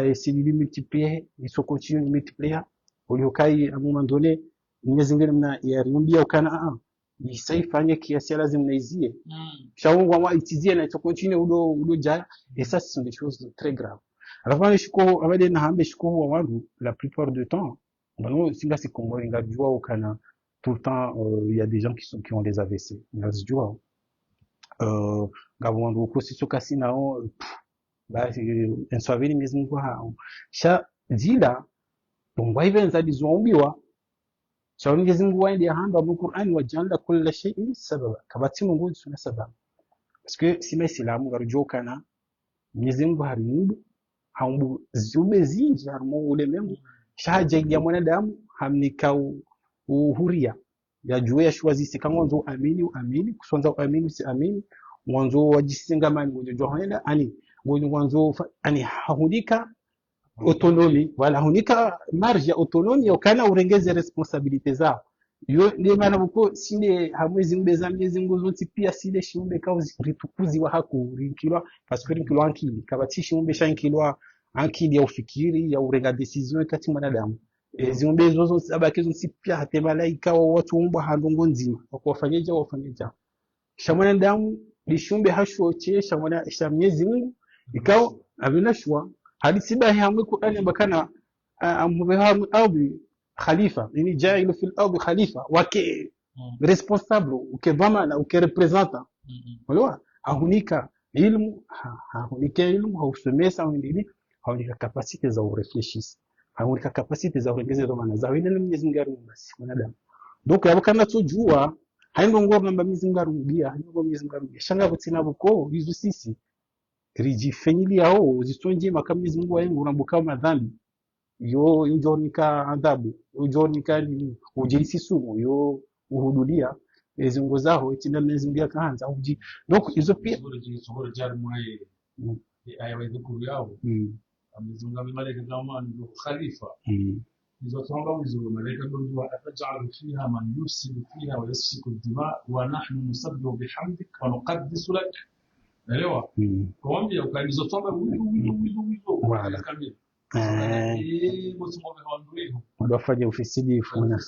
les cellules multipliées ils sont continuent de multiplier uliokai à un moment donné nyezingine mna ya rumbia ukana isaifanye kiasi lazima naizie shaungu wa itizie na to continue udo jaya et ça ce sont des choses très graves alors moi je ko abade na hambe shiko wa wangu la plupart du temps bon singa c'est comme inga jua ukana tout le temps il y a des gens qui ont des AVC inga jua ngabongo ko sisuka sinao ba enswavini miezi Mungu hao sha zila tungwa ivenza dizombiwa cha Mwenyezi Mungu waende hamba mu Qur'an wa jalla kullu shay'in sababa kabati Mungu suna sababa parce que si Islamu garujoka na Mwenyezi Mungu harimbu haumbu zube zinji harimo ulemengu shaja ya mwanadamu hamnika uhuria ya juu ya shwazi sikangonzo amini kusonza amini si amini mwanzo wajisingamani mwanzo johenda ani mwanzo ani hahudika autonomie wala hunika marge ya autonomie ukana urengeze responsabilite zao yo ndiye maana buko sinde hamwezi mbeza Mwenyezi Mungu zonti pia sile shiumbe kauzi ritukuzi wa haku rinkilwa parce que rinkilwa ankili kabati shiumbe shankilwa ankili ya ufikiri ya urenga decision kati mwanadamu ziumbe zozo sabakezo si pia hate malaika wa watu umba handongo nzima wafanyeja shamwanadamu lishumbe hashoche shamwana Mwenyezi Mungu ikao avinashwa hadi sibahi hamwe Qur'ani bakana ambehamu au khalifa ni jailu fil ardi khalifa wake responsable uke dhamana uke representa wala hahunika ilmu hausomesa wengine hauna capacity za urefleshis hauna capacity za kuongeza dhamana za wengine Mwenyezi Mungu basi mwanadamu donc abakana tujua haingo ngoro namba Mwenyezi Mungu arubia haingo Mwenyezi Mungu arubia shanga butina buko bizu sisi rijifenyili yao zisonje makamizi Mungu waengu unabuka madhambi yo ujonika adhabu ujonika ujisi sumu yo uhududia ezingo zaho itinda Mwenyezi kaanza uji donc hizo pia sogoro jari mwaye aya waidhukuru yao Mwenyezi Mungu amemaleka kama ni khalifa nizotwanga wizo malaika ndio ataj'alu fiha man yufsidu fiha wa yasfiku ad-dima wa nahnu nusabbihu bihamdik wa nuqaddisu lak. Elewa? Kwambia ukanizotwanga wizo Voilà. kamili. Msimu wa ndugu Wafanye ufisidifu na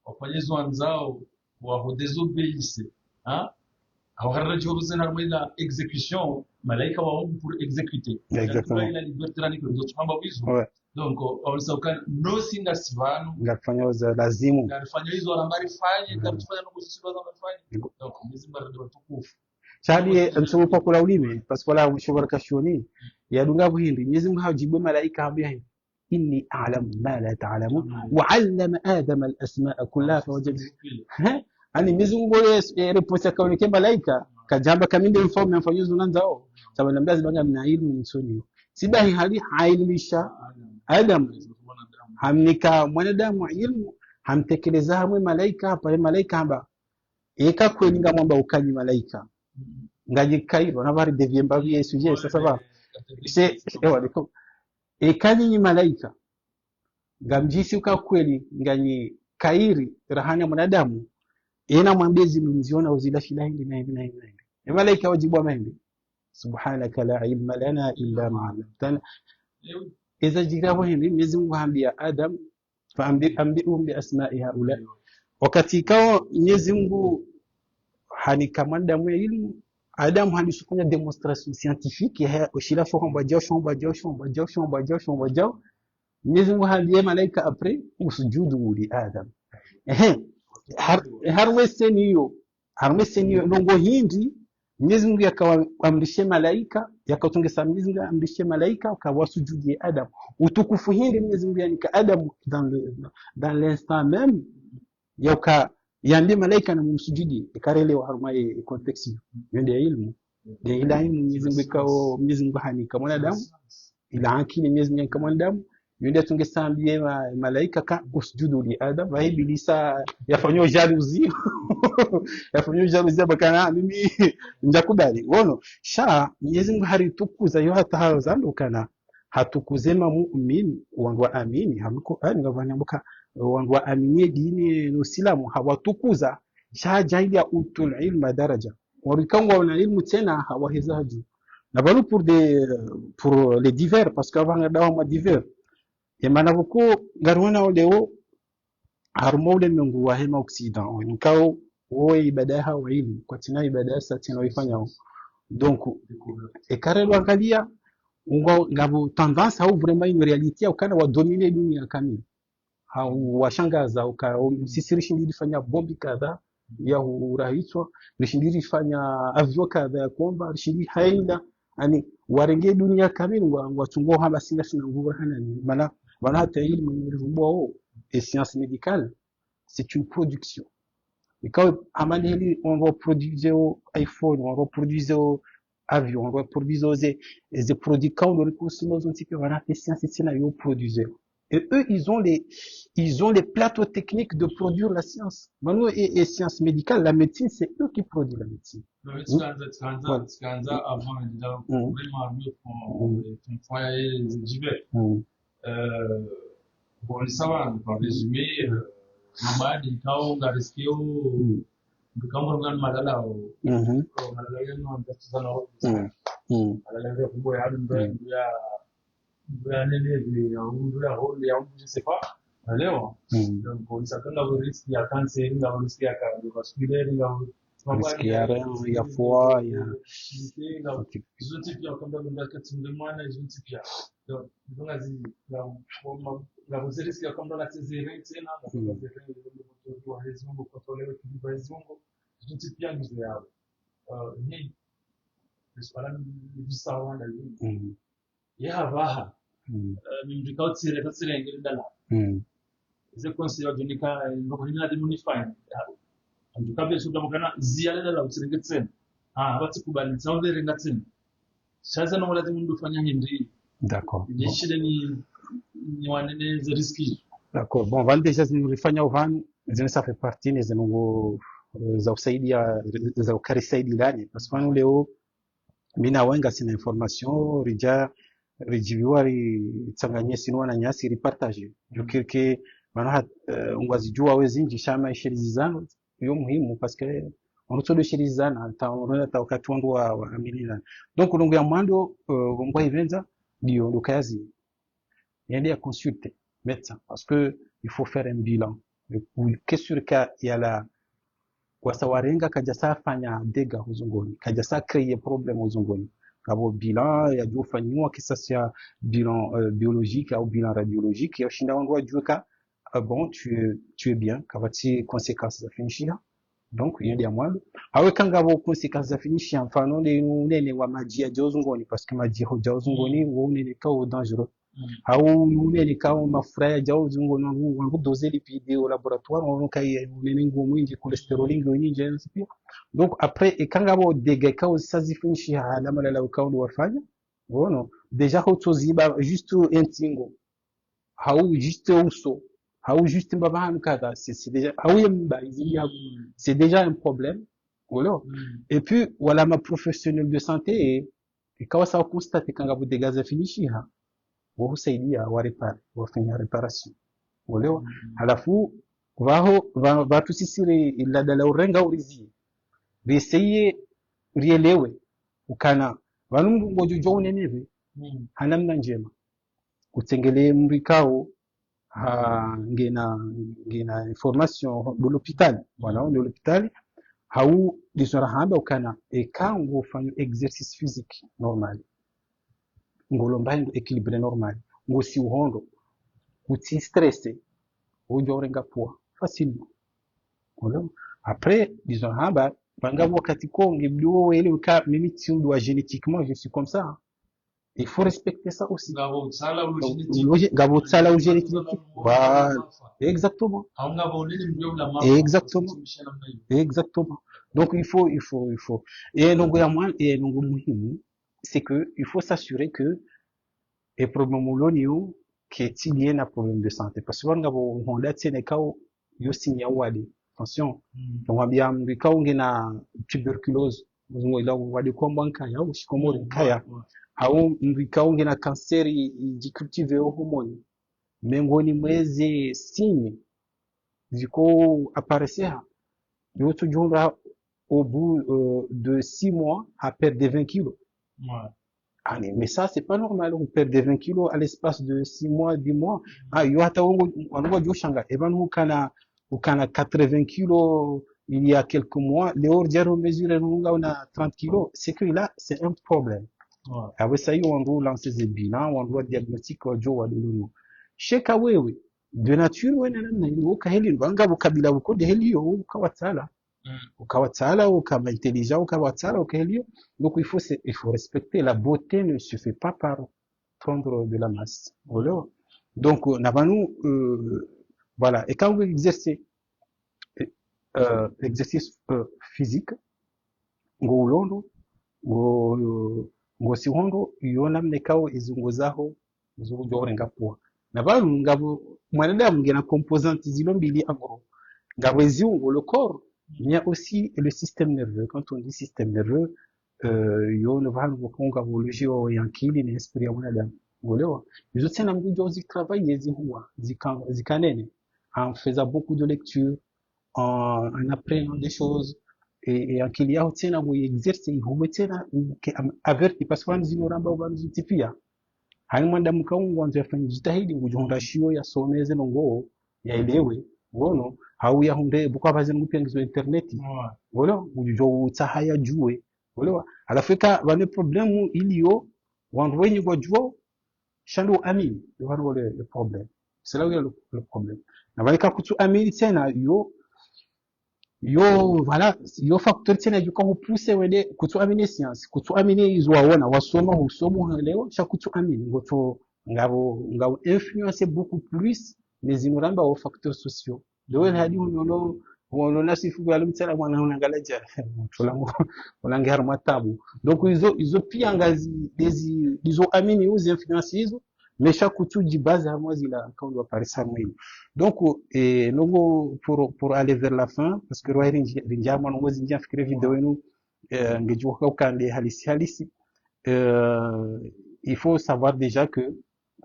wafanyezi wanzao wa désobéissent au harajuru zena mwila exécution malaika wa pour exécuter exactement la liberté la niko nzotwamba wizo. ouais Donc olisauka no singa sivanu ngafanya za lazimu ngalifanya hizo alambari fanye ngalifanya no kusisiba za fanye. Donc mizimba ndio tukufu chali msopo kula ulime parce que la shobara kashoni ya dunga buhindi Mwenyezi Mungu hajibu malaika habia inni a'lamu ma la ta'lamun wa 'allama adama al-asma'a kullaha fawajada ani Mwenyezi Mungu reposa kaoneke malaika kajamba kaminde mfalme mfanyizo nanzao sababu nambia zibanga mna ilmu msoni sibahi hali hailimisha Adam hamnika mwanadamu ilmu hamtekeleza hamwe malaika pale malaika hamba eka kweninga mwamba ukanyi malaika ngaji kairo na bari devyemba vye suje sasa ba se ewa diko ekanyi ni malaika ngamjisi uka kweli nganyi kairi rahani mwanadamu ina mwambezi mziona uzila shida hindi na hivi na hivi ni malaika wajibu mahindi subhanaka la ilma lana illa ma 'allamtana idha jirabu hindi Mwenyezi Mungu haambia Adam faambi'um bi asma'i haula wakati kao Mwenyezi Mungu hanika mwanadamu ilmu Adam hanisukanya demonstration scientifique ya ushila shomba jao Mwenyezi Mungu haambia malaika après usujudu li Adam harmeseniyo longo hindi Mwenyezi Mungu yakawaamrishe malaika yakatungesa Mwenyezi Mungu amrishe malaika akawasujudie Adam utukufu hindi Mwenyezi Mungu yanika Adam dans l'instant même yaka yambie malaika na mumsujudi ikarelewa haruma context yende ilmu de ila ilmu Mwenyezi Mungu kao Mwenyezi Mungu hanika mwanadamu ila akili Mwenyezi Mungu kama mwanadamu yende tungesambie malaika ka usjudu li Adam wa ibilisa yafanywa jalousie bakana mimi njakubali wono sha Mwenyezi Mungu haritukuza yo hata hazandukana hatukuzema muumini wangu amini hamko ani ngavanyambuka wangu aminie dini Uislamu hawatukuza sha jaidi ya utul ilma daraja warikangwa na ilmu tena hawahizaji na balu pour les divers parce qu'avant dawa ma divers yamana buko garwana leo harmole mungu wa hema occident nkao woe ibada wa ilmu kwa tina ibada sasa tunaoifanya donc ekarelo angalia ngabo tendance au vraiment une réalité au kana wa dominer dunia kamili washangaza sisi rishindiri fanya bombi kadha ya urahiswa rishindiri fanya avyo kadha ya kuomba rishindiri haenda yani warenge dunia kamili watungo haba singa sina nguvu hana ni maana hata ilmu mrumbo et science médicale c'est une production et quand amaneli on va produire au iPhone on va produire au avion on va produire des produits quand on reconsomme un petit peu voilà les sciences c'est là ils produisent. Et eux, ils ont les plateaux techniques de produire la science. Manu et science médicale, la médecine, c'est eux qui produisent la médecine. Bon, ça va, pour résumer, Mamadi, Kao, Gariskio, Kamurgan Madala, je sais pas. Alors, donc, on s'attend à un risque, il y a cancer, il y a un risque cardiovasculaire, il y a un risque, il y a foie, il y a. Ils ont type, comme dans le marketing de moi, ils ont type, donc, ils ont la risque, comme dans la césarienne, c'est là, la césarienne, le contrôler l'équilibre, ils ont type, il y a misérable. Je suis pas là, du savant, la vie. Yavaha mimrikao tsire ngirindala ze konsiyo dunika ngohina de munifine andukabe suda mukana ziyala la utsirengetseni abatsi kubali tsawde rengatseni shaza no wala mundu fanya hindi d'accord yishide ni wanene ze riski d'accord bon van déjà zinifanya uvan ça fait partie des ngo za usaidia za ukarisaidia ndani parce que leo mina wenga sina information rija rijibiwa changanye sinwa na nyasi ripartage jukirke mana ngwazijua wezinji shama ishirizano yo muhimu parce que onutodo shirizana ta onona ta wakati wangu wa amilina donc longo ya mwando ngwa ivenza dio ndo kazi yende ya consulter médecin parce que il faut faire un bilan qu'est-ce sur cas il y a la wasawarenga kajasa fanya dega uzungoni kajasa créer problème uzungoni kabo bilan ya jofanywa kisasi ya bilan biologique au bilan radiologique ya shinda wangu wajuka bon tu es bien kabati conséquences za finishia donc yende ya mwalo awe kanga bo conséquences za finishia mfano nene wa maji ya uzungoni parce que maji hoja uzungoni wo nene ka dangereux au unene kao mafuraya jao zungo wangu doser lipide au laboratoire on kai unene ngumu inje cholesterol nyingi pia donc après et kanga bo dege kao sazi finishi hala malala kao wafanya wono déjà hotoziba juste intingo hau juste uso hau juste mbaba kada c'est déjà hau yamba c'est déjà un problème voilà et puis voilà ma professionnel de santé et quand ça constate kanga bo dege za finishi ha wahusaidia warepare wafanya reparation uelewa halafu watu sisi ladala urenga urizie biseye rielewe ukana vanungu ngojojo uneneve hanamna njema kutengelee mrikao ngena information de l'hôpital voilà de l'hôpital hau disora ukana ekango fanyo exercice physique normal ngolomba ndo équilibré normal ngosi uhondo uti stressé ujorenga poa facilement voilà après disons haba banga wakati konge bdo ele ka mimi tindo génétiquement je suis comme ça hein. Il faut respecter ça aussi gabo tsala ou génétique voilà exactement exactement exactement donc il faut et nongo ya mwa et nongo muhimu c'est que il faut s'assurer que et problème molonio qui est lié à problème de santé parce que wanga bo honda tsene kao yo sinya wadi attention donc wabia mbikao ngina tuberculose ngo ila wadi kombanka ya ushikomori kaya au mbikao ngina kanseri jicultive hormone mengoni mwezi signe ziko apparaître yo tujumba au bout de 6 mois à perdre des 20 kilos. Ouais. Allez, mais ça, c'est pas normal. On perd des 20 kilos à l'espace de 6 mois, 10 mois. Ah, yo hata wango joshanga. Eban ukana 80 kilos il y a quelques mois. Les ordinaires mesurent on a 30 kilos. C'est que là, c'est un problème. Ouais. Avec ça, on doit lancer des bilans, on doit diagnostiquer au wa dulu. Sheka wewe. De nature, na yo kaheli banga bukabila buko de helio ukawatala. Ukawatala ukama intelligent ukawatala ukahelio. Donc il faut respecter la beauté ne se fait pas par prendre de la masse. Voilà. Donc navanu voilà et quand vous exercez exercice physique ngo ulondo ngo sihondo yona mnekao izungo zaho zujorenga poa navanu ngabo mwanadamu ngena composante zilo mbili angoro ngabo eziungo le corps il y a aussi le système nerveux quand on dit système nerveux yo no vanhu vokonga vologio yankili ni esprit ya mwanadamu uelewa hizo tena ngujo zitravailler zihuwa zikanene en faisant beaucoup de lecture en apprenant des choses et akili yao tena go exerce ihume tena averti parce que wanzi noramba wanzi tipia hani mwanadamu kaungu wanzi afanye jitahidi ngujonda shio ya someze nongo yaelewe ngono hau ya hunde bukwa bazini ngupengizo interneti wala ujo utahaya jue wala alafika wane problemu iliyo wandu wenye wajua shandu amini wano le problème c'est là où il y a le problème na balika kutu amini tena yo voilà yo facteur tena yuko hupuse wende kutu amini science kutu amini izwaona wasoma husomo leo cha kutu amini ngoto ngabo influencer beaucoup plus les ignorants aux facteurs sociaux dowe hadi unono nasifu kwa mtsala mwana unangalaja tulange harma tabu donc izo pia ngazi izo amini uzi influence hizo mesha kutuji base harma zila quand doit parler ça moi donc nongo pour aller vers la fin parce que roheri njama nongo zinja fikire video yenu ngejua kwa kande halisi il faut savoir déjà que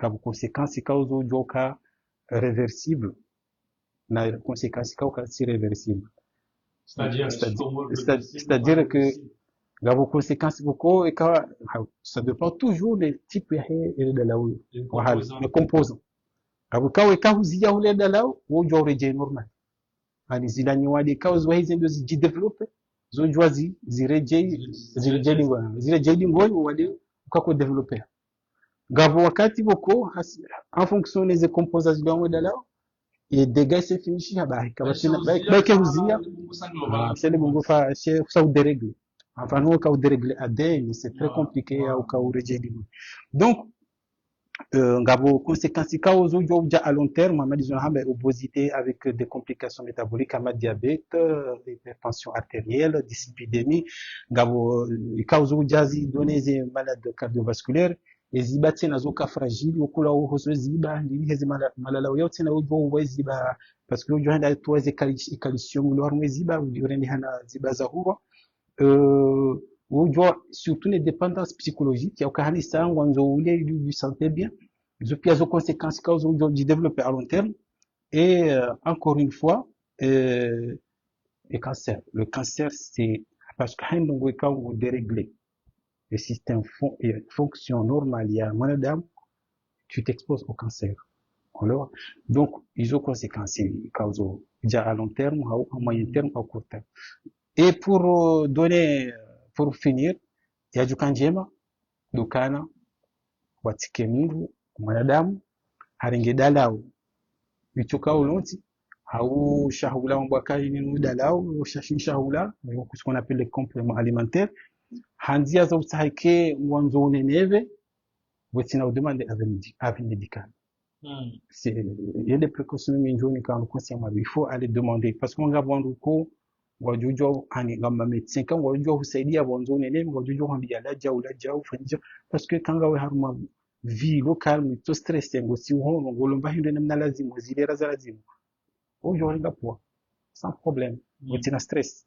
la conséquence cause au cas réversible, la conséquence cause irréversible. C'est-à-dire, C'est-à-dire que la conséquence beaucoup et ça dépend toujours des types de les composants. Quand vous y avez de là, vous avez normal. Ani zilani wadi cause wa hizi ndio zijidevelope zonjwa zirejei ngoni wadi ukako developer gavo wakati boko en fonction des composants zilongo dala et dégâts c'est fini habari kabatina baike huzia c'est bongo fa c'est ça ou dérègle enfin nous ka ou dérègle ADN c'est très compliqué au ka ou rejei donc ngabo conséquences causes à long terme ma disons obésité avec des complications métaboliques comme diabète hypertension artérielle dyslipidémie ngabo causes jazi donner des malades cardiovasculaires eziba tena zoka fragile okula uhozo ziba ndini hezi malala yote na ujo ziba parce que ujo handa tuweze calcium lo harmo ziba urende hana ziba za huwa ujo surtout les dépendances psychologiques ya ukahani sango nzo ule du santé bien zo pia zo conséquences cause ujo du développer à long terme et encore une fois le cancer c'est parce que hando ka déréglé le système fonctionne normal il y a madame tu t'exposes au cancer alors donc ils ont conséquences cause déjà à long terme ou à moyen terme ou à court terme et pour finir il y a du kanjema dukana watike mungu mwanadamu harenge dalao bichuka ulonti au shahula mbwakali ni dalao au shahula ce qu'on appelle les compléments alimentaires hanzia za utahike mwanzo uneneve wetina udemande avis médical c'est il y a des précautions minjoni quand on conscient il faut aller demander parce qu'on va voir ko wajujo ani ngamba médecin kan wajujo husaidia mwanzo uneneve wajujo hambia laja ufanyija parce que kanga we haruma vie locale to stress ngo si hono ngolomba hindo namna lazima zilera za lazima ojo ringa poa sans problème wetina stress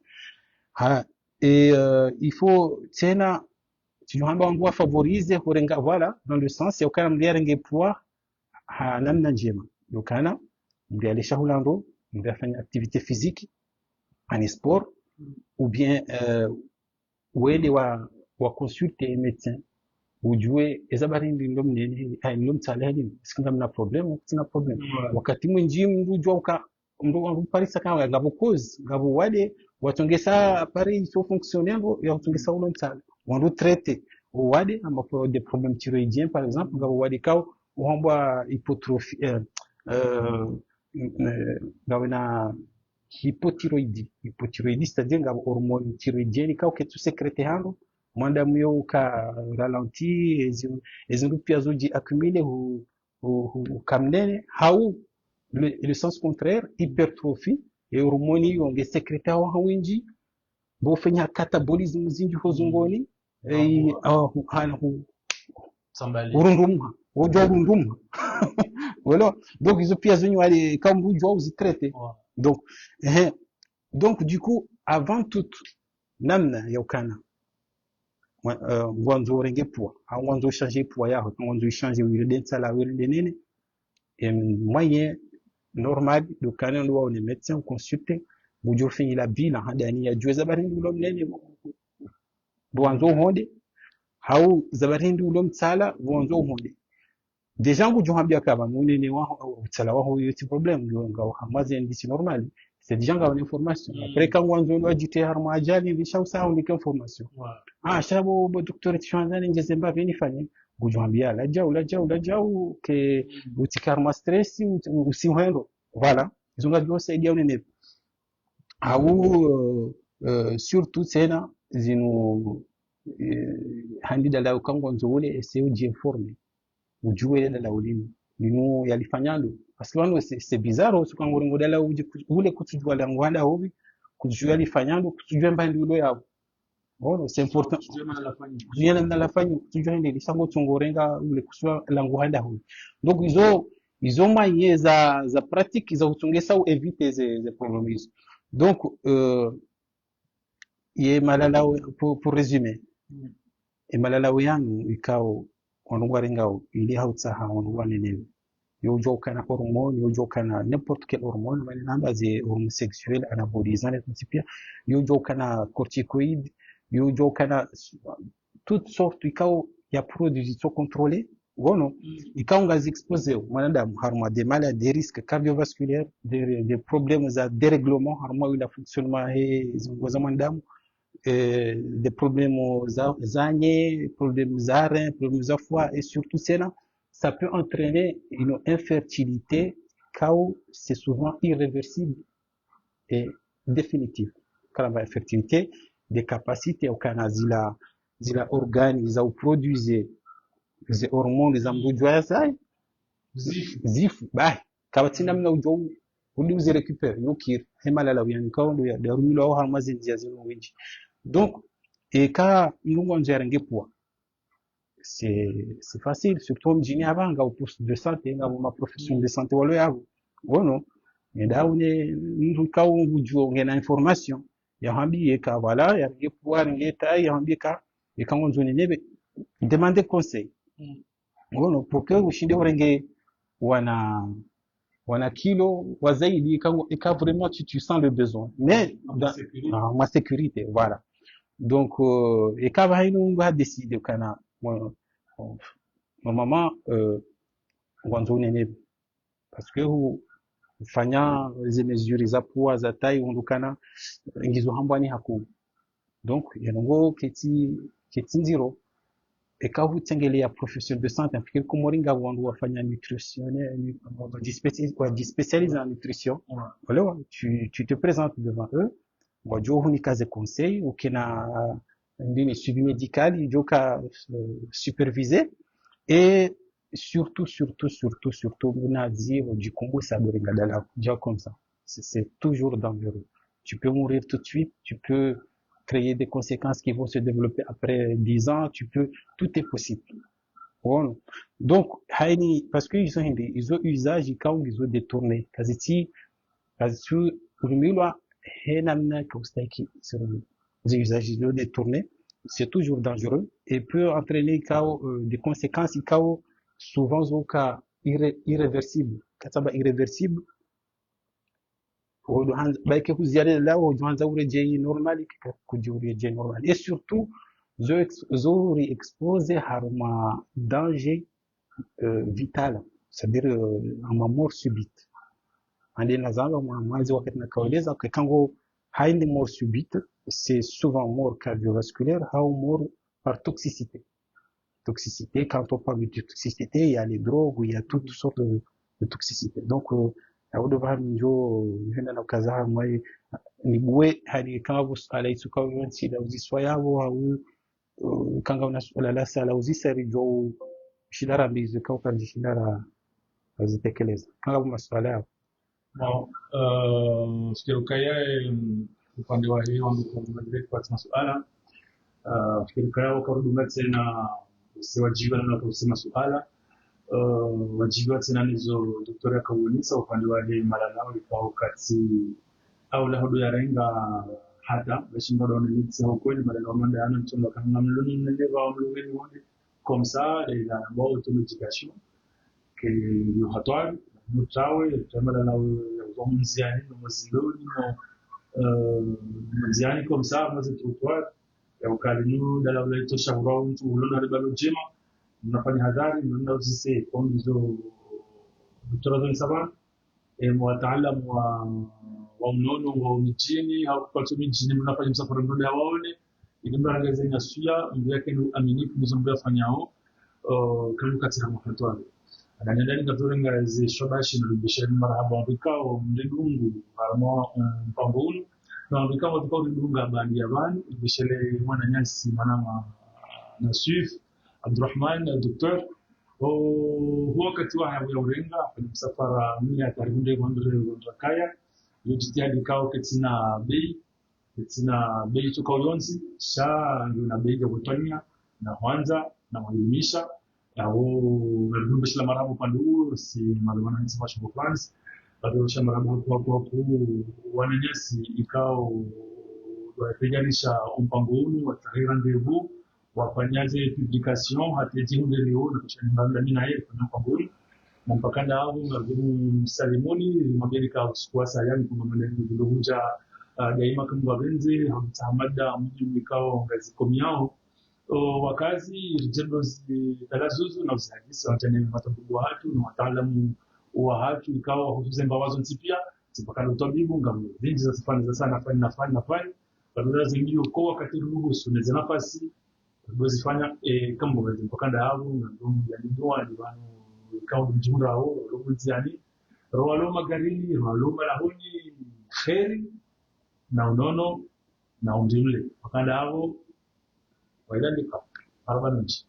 et il faut tena tunaomba wangu favoriser hurenga voilà dans le sens ya ukana mliarenge poa namna njema ukana mlialisha hulando mliafanya activité physique en sport ou bien wele wa consulter médecin ujue ezabari ndindo mnene ndom tsaleni sikinga mna problem sina problem wakati mwinji mrujwa uka mru parisa kama ngabo cause ngabo wale watongesa appareil so fonctionnel ya watongesa ulo mtsala wandu traiter wade ama des problèmes thyroïdiens par exemple ngabo wade kao uhomba hypotrophie ngabona hypothyroïdie c'est-à-dire ngabo hormone thyroïdienne kao ketu sécréter hando mwanda myo ka ralenti ezindu pia zoji accumuler hu kamnene hau le sens contraire hypertrophie et hormone yonge sécréter hawinji bo fanya catabolisme zinji hozungoni urundumha urundumha voilà donc ils ont pia zonyo ali comme vous vous traiter donc du coup avant tout namna yaukana mwanzo renge poids au mwanzo changer poids yao mwanzo changer wirede sala wirede nene et moyen normal do kana ndo wa médecin consulter bujo fini la bila hadani ya jua zabarindu ulo mnene buanzo honde hau zabarindu ulo mtsala buanzo honde déjà bujo hambia kama munene wa mtsala wa huyo ti problem ngo hamaze ndisi normal c'est déjà ngao information après quand wanzo ndo ajite harma ajali bisha usao ndike information shabo bo docteur tishwanzani ngezemba venifanye bujo hambia la jau ke utikarma stress usiwendo voilà izonga byosaidia unene au surtout tena zino handi dala ukango nzole ese ujiinforme ujue dala ulimi nino yalifanyalo parce que wano c'est bizarre ukango ngo dala ule kutujua la ngwanda hobi kujua yalifanyalo kujua mbandi ulo yao bon c'est important kujua na lafanya kujua ndi sango tungorenga ule kujua la ngwanda hobi donc ils ont moyen za pratique za utungesa ou éviter ces problèmes donc ye malala pour résumer et malala yangu ikao on waringao ili hautsaha on wanene yo jokana hormone yo jokana n'importe quel hormone mais namba ze hormone sexuel anabolisant les types yo jokana corticoïdes yo jokana toutes sortes ikao ya produits sont contrôlés wono ikao ngazi exposé mwanadamu harma des maladies des risques cardiovasculaires des problèmes à dérèglement harma il a fonctionnement et za mwanadamu des problèmes aux agnés, problèmes aux reins, problèmes aux foie et surtout cela, ça peut entraîner une infertilité car c'est souvent irréversible et définitive. Quand la infertilité, des capacités au Canada, zila organes, ils ont produit des hormones, des embryons, zif, bah, kawatina mna ujo, uli uzi récupère, yokir, hemala la wiyan kawo de rulo harmazin diazino winji. Donc, et quand nous on gère un poids, c'est facile, surtout en Guinée avant, au poste de santé, dans ma profession de santé, non, mais là, on est, nous, quand on joue, on a l'information, il y a un billet, voilà, il y a un poids, il y a un billet, et quand on joue, demandez conseil. Bueno, pour que vous chinde orenge, wana kilo, wazaidi, et quand vraiment tu sens le besoin. Mais, dans ma sécurité, voilà. Donc, et quand on va décider, normalement, on va parce que fanya les mesures za poids za taille ondukana ngizo hambani haku donc yango keti nziro et quand vous tengelia professionnel de santé parce que komoringa wandu wafanya nutritionnel spécialisé en nutrition voilà tu te présentes devant eux wajo hunikaze conseil ukina ndini suivi médical ijoka supervisé et surtout on a dit du Congo ça doit regarder déjà comme ça c'est toujours dangereux tu peux mourir tout de suite tu peux créer des conséquences qui vont se développer après 10 ans tout est possible bon donc parce que ils ont usage quand ils ont détourné quasi rumilwa henamna kaustaki sur des usages ils ont détourné c'est toujours dangereux et peut entraîner des conséquences souvent au cas irréversible kataba irréversible baike kuziare là au janza ureje normal kujureje normal et surtout zo exposé harma danger vital c'est-à-dire à mort subite andi nazalo mwanzi wakati nakaeleza kango haindi mort subite c'est souvent mort cardiovasculaire ou mort par toxicité. Quand on parle de toxicité, il y a les drogues, il y a toutes sortes de toxicité. Donc, au devant je n'ai pas moi, ni boué, hadi quand vous allez se convaincre si là vous soyez ou quand on a la salle vous y serez jo shidara bizu quand on dit shidara vous tekeleza quand vous maswala bon fikirukaya upande wa hiyo ambao kwa masuala fikirukaya wakarudumia tena siwajibiwa na kusema suala wajibiwa tena nizo doktora kaunisa upande wa hii malalao kwa wakati au la hodo ya renga hata bashimba don nitsi hokoni malalao manda yana mtumba kanga mluni nendeva wa mluni wonde comme ça la bonne automédication que yo hatwali mutawe tamala na uzomziani no maziloni no mziani comme ça moi c'est trottoir ya ukalinu dala ule tosha kwa mtu ulona libalo jema mnafanya hadhari mnaenda usise kwa hizo doktora za wataalamu wa mnono wa mijini au kwa mijini mnafanya msafara mdogo ya waone ili mrangaze inasuya mbi yake ni aminifu mzombe afanyao kanu katika mfatwa ananyandani ngatorenga ze shobashi na bishani marhaba bikao mlidungu haramo mpambulu na bikao tukao mlidunga bandi ya bani bishele mwana nyasi manama na Swift Abdurrahman Dr. huwa wakati wa hawa urenga kwenye msafara mimi ya karibu ndio kaya yojitihadi kao ketina bei tukao yonzi sha ndio na bei ya kutonia na kwanza na kuelimisha au ndio bishla marabu pandu si malwana hizi mashugo plans bado sha marabu kwa wananyasi ikao wapiganisha mpango huu wa tahira ndevu wafanyaze publication hatezi hunde leo na kisha ninganda mimi naye kwa kaburi na mpaka ndao ngavimu salimoni mamerika kwa sayani kwa maneno ndio daima kama wabenzi hamtamada mji mikao ngazi komiao wakazi rijendo talazuzu na usaidizi wa tena matambugu wa watu na wataalamu wa watu ikawa hususan bawazo mpya sipakana utabibu ngamu vingi za sifani za sana fanya badala zingine kwa wakati ruhusu na nafasi bazifanya kama wezi mpakanda hao na ndio ya ndoa diwanu ikawa mjumla hao robuziani roalo magarini roalo malahuni kheri na unono na umjumle mpakanda hao waidandika 40 nchi